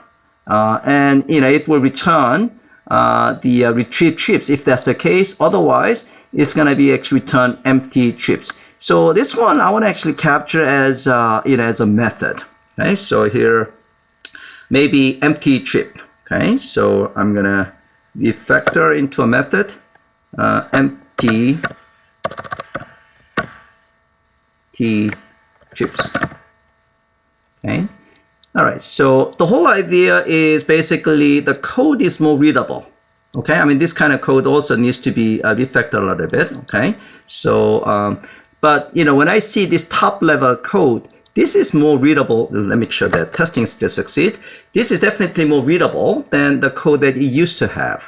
and it will return the retrieve trips if that's the case. Otherwise, it's going to be actually return empty trips. So this one I want to actually capture as as a method. Okay, so here maybe empty trip. Okay, so I'm gonna refactor into a method empty trips. Okay, all right. So the whole idea is basically the code is more readable. Okay, I mean this kind of code also needs to be refactored a little bit. Okay, so but when I see this top level code, this is more readable. Let me make sure that testing still succeed. This is definitely more readable than the code that it used to have,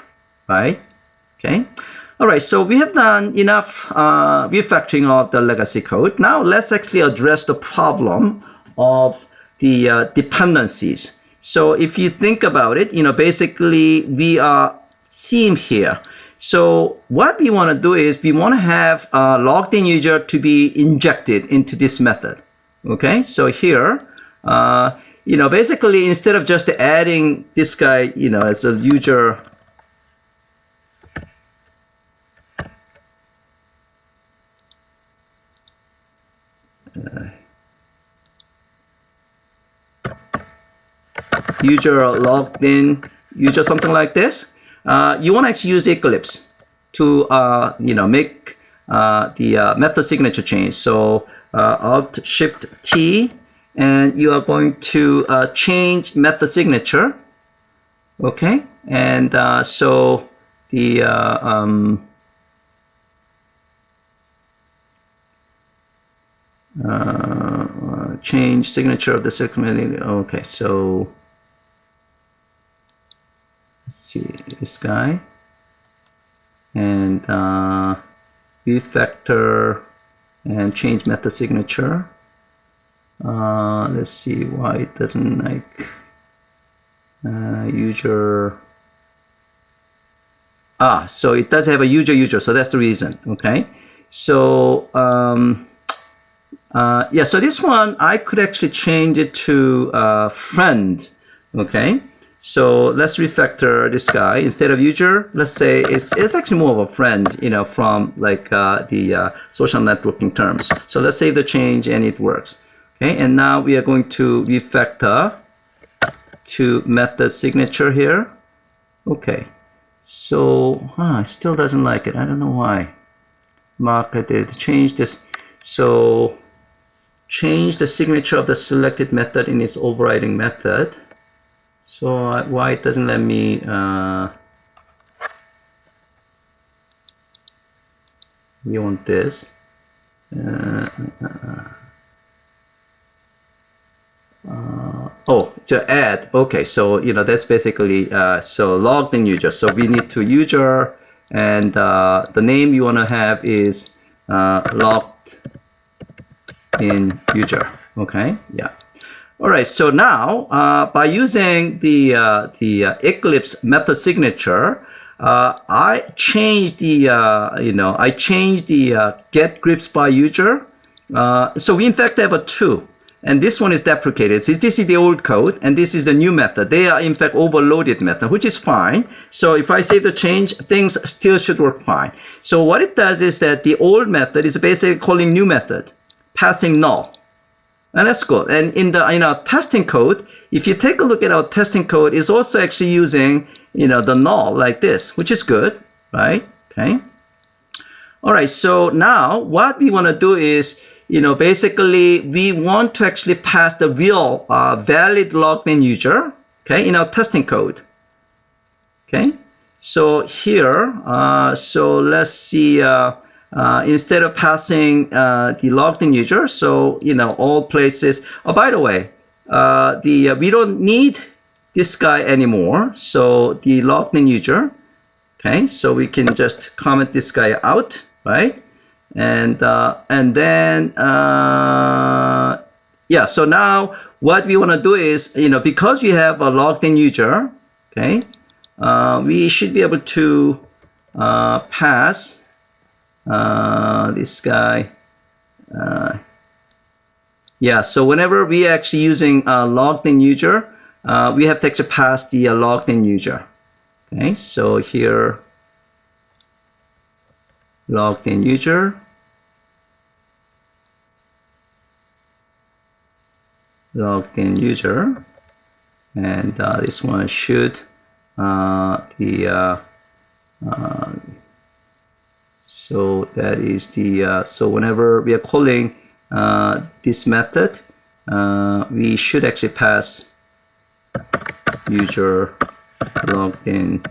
right? Okay. All right. So we have done enough refactoring of the legacy code. Now let's actually address the problem of the dependencies. So if you think about it, basically we are seeing here. So what we want to do is we want to have a logged in user to be injected into this method. Okay, so here, basically instead of just adding this guy, as a user, user logged in, user something like this, you want to actually use Eclipse to, make the method signature change. So Alt Shift T, and you are going to change method signature. Okay, and so the change signature of the segment. Okay, so let's see this guy and refactor. And change method signature. Let's see why it doesn't like user. So it does have a user, so that's the reason. Okay, so yeah, so this one I could actually change it to friend. Okay, So let's refactor this guy. Instead of user, let's say it's actually more of a friend, you know, from like the social networking terms. So let's save the change and it works. Okay, and now we are going to refactor to method signature here. Okay, so it still doesn't like it. I don't know why. Mark I did change this. So change the signature of the selected method in its overriding method. So why it doesn't let me we want this oh, to add. Okay, so you know that's basically so logged in user, so we need to user, and the name you want to have is logged in user. Okay, yeah. All right, so now by using the Eclipse method signature, I changed the I changed the get grips by user. So we in fact have a two, and this one is deprecated. So this is the old code, and this is the new method. They are in fact overloaded method, which is fine. So if I save the change, things still should work fine. So what it does is that the old method is basically calling new method, passing null. And that's good. And in our testing code, if you take a look at our testing code, it's also actually using the null like this, which is good, right? Okay. All right. So now what we want to do is, basically we want to actually pass the real valid logged in user, okay, in our testing code. Okay. So here, so let's see. Instead of passing the logged in user, so all places. Oh, by the way, we don't need this guy anymore. So the logged in user, okay. So we can just comment this guy out, right? And then yeah. So now what we want to do is, because you have a logged in user, okay, we should be able to pass this guy. Yeah, so whenever we actually using logged in user, we have to actually pass the logged in user. Okay, so here logged in user, logged in user, and this one should so that is the so whenever we are calling this method, we should actually pass user logged in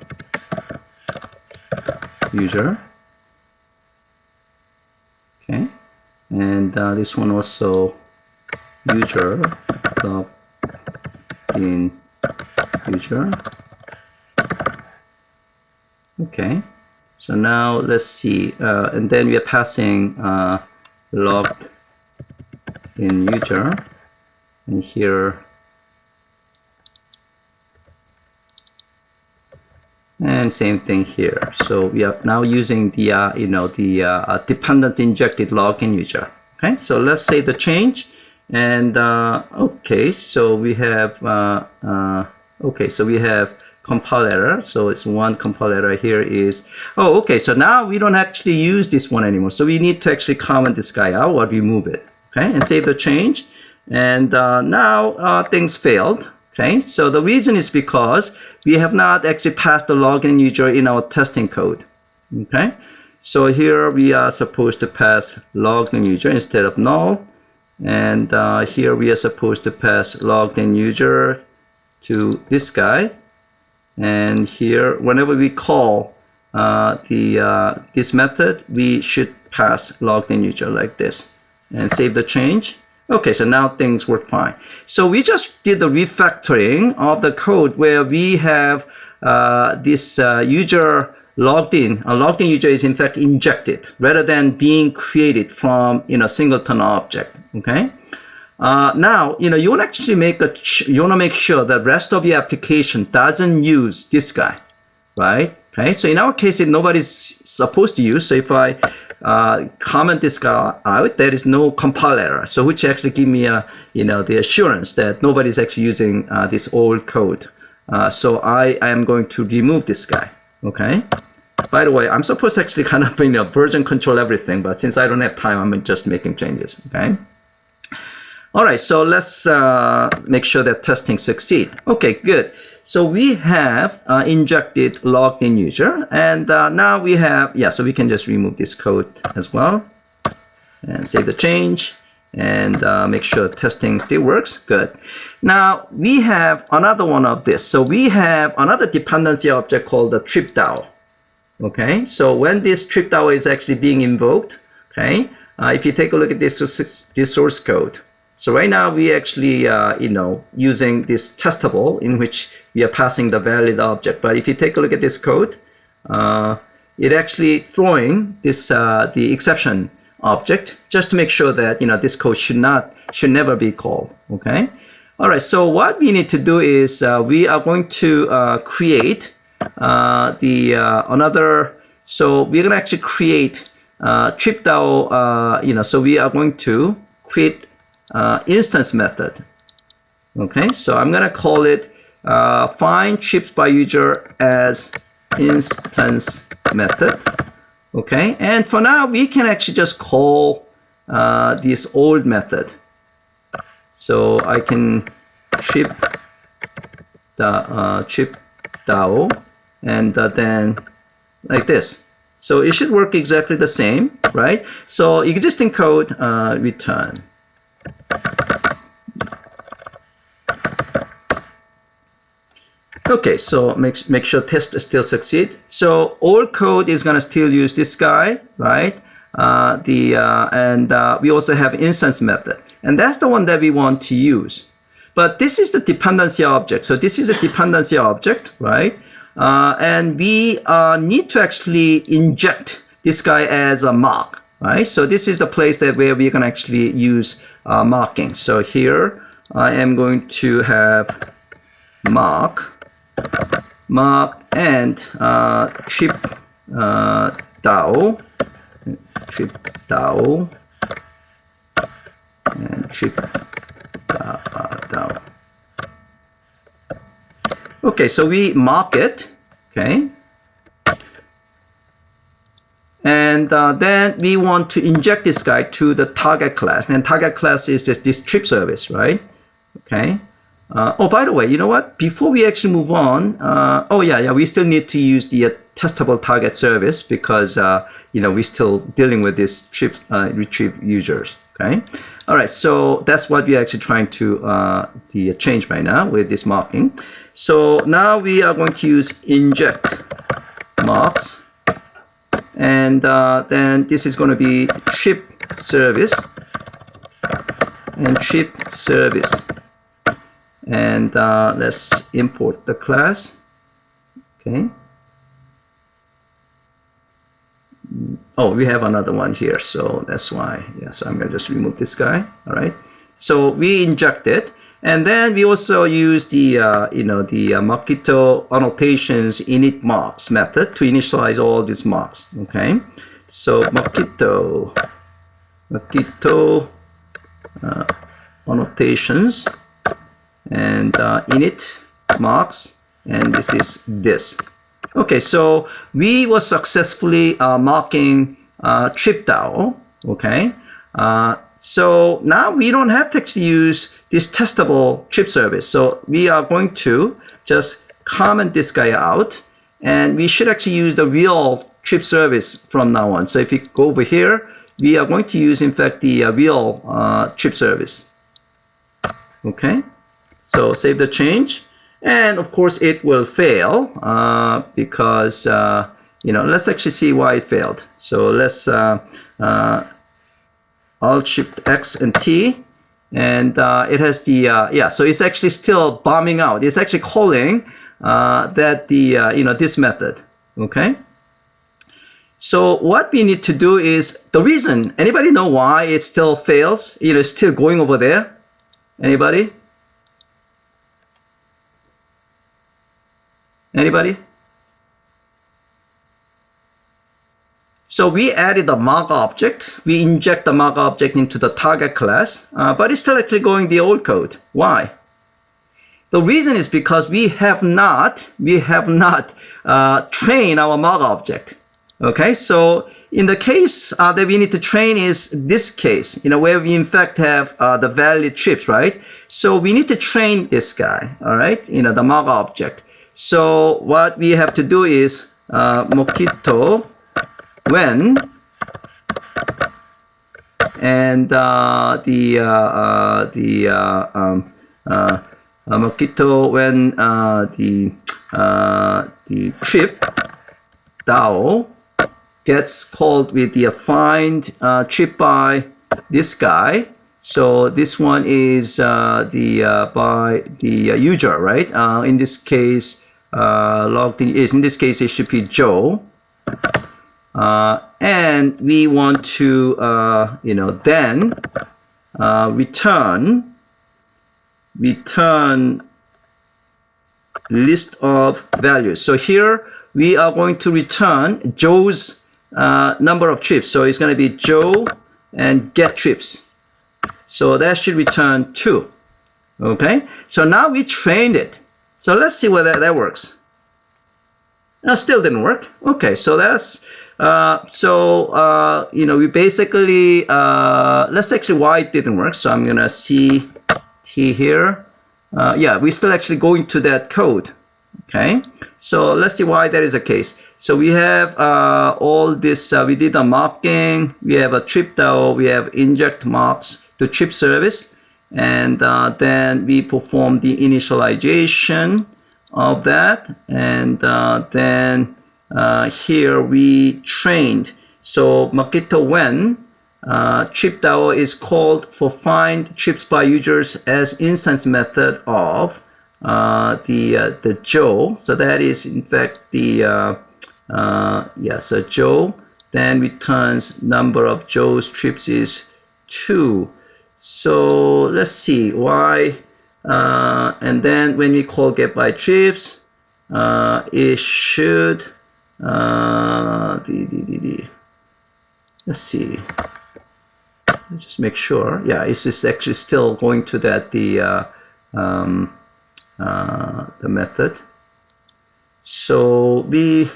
user. Okay, and this one also user logged in user. Okay. So now let's see, and then we are passing logged in user, and here, and same thing here. So we are now using the dependency injected login user. Okay, so let's save the change, and okay, so we have so we have compile error. So it's one compile error here is, oh, okay, so now we don't actually use this one anymore. So we need to actually comment this guy out or remove it, okay, and save the change. And now things failed, okay. So the reason is because we have not actually passed the login user in our testing code, okay. So here we are supposed to pass logged in user instead of null. And here we are supposed to pass logged in user to this guy. And here, whenever we call this method, we should pass logged in user like this and save the change. Okay, so now things work fine. So we just did the refactoring of the code where we have this user logged in. A logged in user is in fact injected rather than being created from singleton object. Okay. Now you want to actually you want to make sure that rest of your application doesn't use this guy, right? Okay. So in our case, nobody's supposed to use. So if I comment this guy out, there is no compile error. So which actually give me the assurance that nobody's actually using this old code So I am going to remove this guy. Okay. By the way, I'm supposed to actually kind of version control everything, but since I don't have time, I'm just making changes. Okay. All right. So let's make sure that testing succeed. Okay. Good. So we have injected logged in user, and now we have, so we can just remove this code as well and save the change and make sure testing still works. Good. Now we have another one of this. So we have another dependency object called the trip DAO. Okay. So when this trip DAO is actually being invoked, okay, if you take a look at this source code. So right now we actually, using this testable in which we are passing the valid object. But if you take a look at this code, it actually throwing this the exception object just to make sure that this code should never be called. Okay. All right. So what we need to do is we are going to create another. So we're going to actually create trip DAO. So we are going to create instance method. Okay, so I'm gonna call it find trips by user as instance method. Okay, and for now we can actually just call this old method. So I can trip DAO and then like this. So it should work exactly the same, right? So existing code return. Okay, so make sure test still succeed. So old code is gonna still use this guy, right? We also have instance method, and that's the one that we want to use. But this is the dependency object. So this is a dependency object, right? And we need to actually inject this guy as a mock, right? So this is the place where we can actually use mocking. So here I am going to have mock and trip DAO, and trip DAO. Okay, so we mock it, okay, and then we want to inject this guy to the target class, and target class is this trip service, right? Okay. Oh, by the way, you know what? Before we actually move on, we still need to use the testable target service because we're still dealing with this trip retrieve users. Okay. All right. So that's what we're actually trying to change right now with this mocking. So now we are going to use inject mocks, and then this is going to be trip service and trip service. And let's import the class. Okay. Oh, we have another one here, so that's why. Yes, I'm gonna just remove this guy. All right. So we inject it, and then we also use the mockito annotations init mocks method to initialize all these mocks. Okay. So mockito annotations. And init mocks, and this is this. Okay, so we were successfully mocking trip DAO. Okay, so now we don't have to actually use this testable trip service. So we are going to just comment this guy out, and we should actually use the real trip service from now on. So if you go over here, we are going to use, in fact, the real trip service. Okay. So save the change, and of course it will fail because let's actually see why it failed. So let's Alt Shift X and T, and it has the so it's actually still bombing out. It's actually calling that this method. Okay. So what we need to do is the reason. Anybody know why it still fails? It's still going over there. Anybody? Anybody? So we added a mock object. We inject the mock object into the target class, but it's still actually going the old code. Why? The reason is because we have not trained our mock object. Okay, so in the case that we need to train is this case, where we in fact have the valid trips, right? So we need to train this guy, all right, the mock object. So what we have to do is mockito when and mockito when the trip DAO gets called with the find trip by this guy. So this one is by the user, right? In this case, logged in is in this case it should be Joe. And we want to then return list of values. So here we are going to return Joe's number of trips. So it's going to be Joe and get trips. So that should return 2. Okay, so now we trained it. So let's see whether that works. No, still didn't work. Okay, so that's we basically let's actually why it didn't work. So I'm gonna see here. Yeah, we still actually go into that code. Okay, so let's see why that is the case. So we have all this. We did a mocking. We have a trip DAO. We have inject mocks to trip service, and then we perform the initialization of that, and then here we trained. So mockito when trip DAO is called for find trips by users as instance method of the Joe. So that is in fact the so Joe then returns number of Joe's trips is 2. So let's see why. And then when we call get by trips, it should let's see. Let's just make sure. Yeah, it's just actually still going to that the method. So it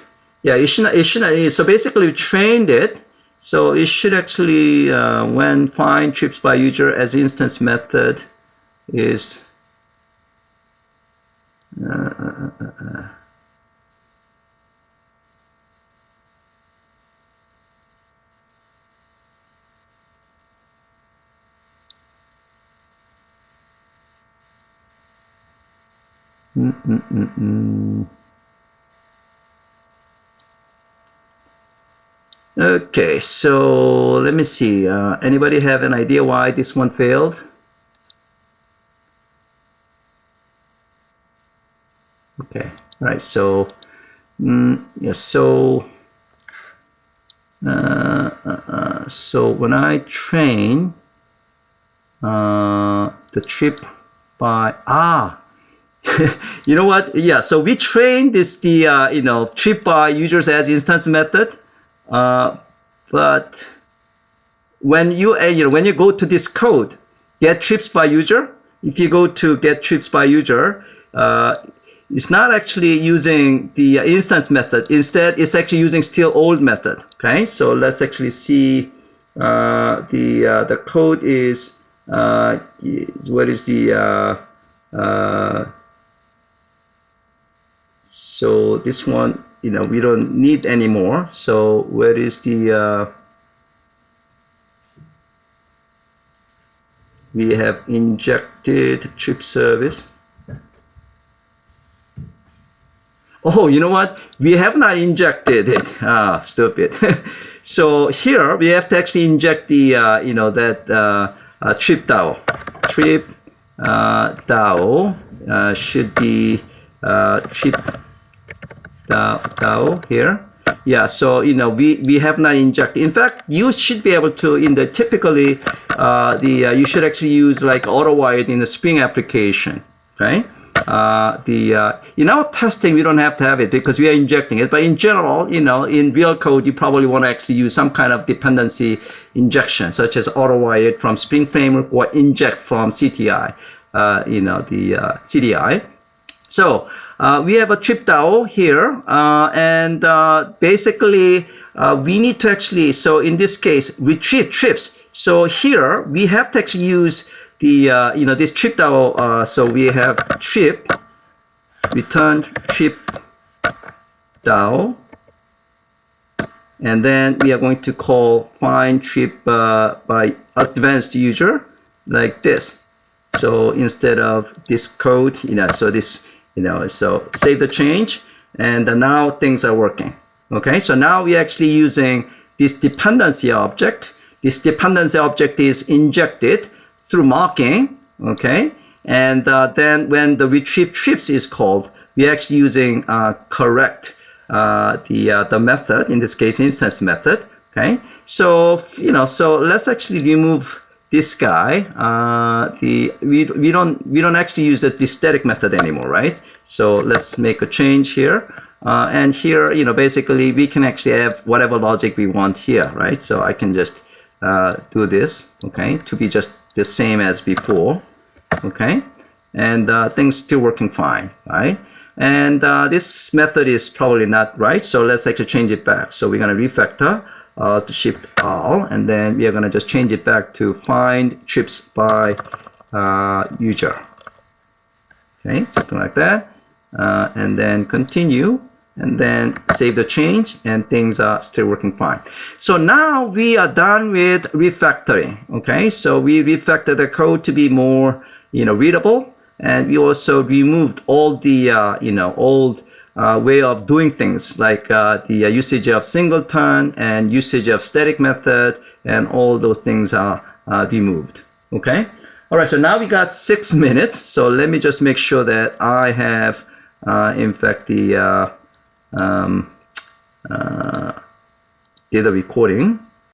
should. So basically, we trained it. So it should actually when find trips by user as instance method is Okay, so let me see. Anybody have an idea why this one failed? Okay, all right. So yes. So so when I train the trip by you know what? Yeah. So we train this trip by users as instance method. But when you when you go to this code, get trips by user, if you go to get trips by user, it's not actually using the instance method. Instead, it's actually using still old method. Okay, so let's actually see the code is what is the so this one. We don't need anymore. So where is the we have injected trip service. Oh, you know what? We have not injected it. Stupid. So here we have to actually inject the trip DAO. Trip DAO should be trip DAO here. Yeah, so we have not injected. In fact, you should be able to typically you should actually use like AutoWired in the Spring application. Okay, in our testing we don't have to have it because we are injecting it. But in general, in real code you probably want to actually use some kind of dependency injection, such as AutoWired from Spring Framework or inject from CTI. the CDI. So we have a trip DAO here, and basically we need to actually, so in this case, retrieve trips. So here we have to actually use the this trip DAO. So we have trip return trip DAO, and then we are going to call find trip by advanced user like this. So instead of this code, so this, so save the change, and now things are working. Okay, so now we're actually using this dependency object. This dependency object is injected through mocking. Okay, and then when the retrieve trips is called, we're actually using correct the method, in this case instance method. Okay, so so let's actually remove this guy. We don't actually use the static method anymore, right? So let's make a change here, and here basically we can actually have whatever logic we want here, right? So I can just do this, okay, to be just the same as before, okay, and things still working fine, right? And this method is probably not right, so let's actually change it back. So we're going to refactor to shift all, and then we are going to just change it back to find trips by user. Okay, something like that, and then continue, and then save the change, and things are still working fine. So now we are done with refactoring. Okay, so we refactored the code to be more readable, and we also removed all the old way of doing things, like the usage of singleton and usage of static method, and all those things are removed. Okay, all right, so now we got 6 minutes, so let me just make sure that I have in fact the did the recording.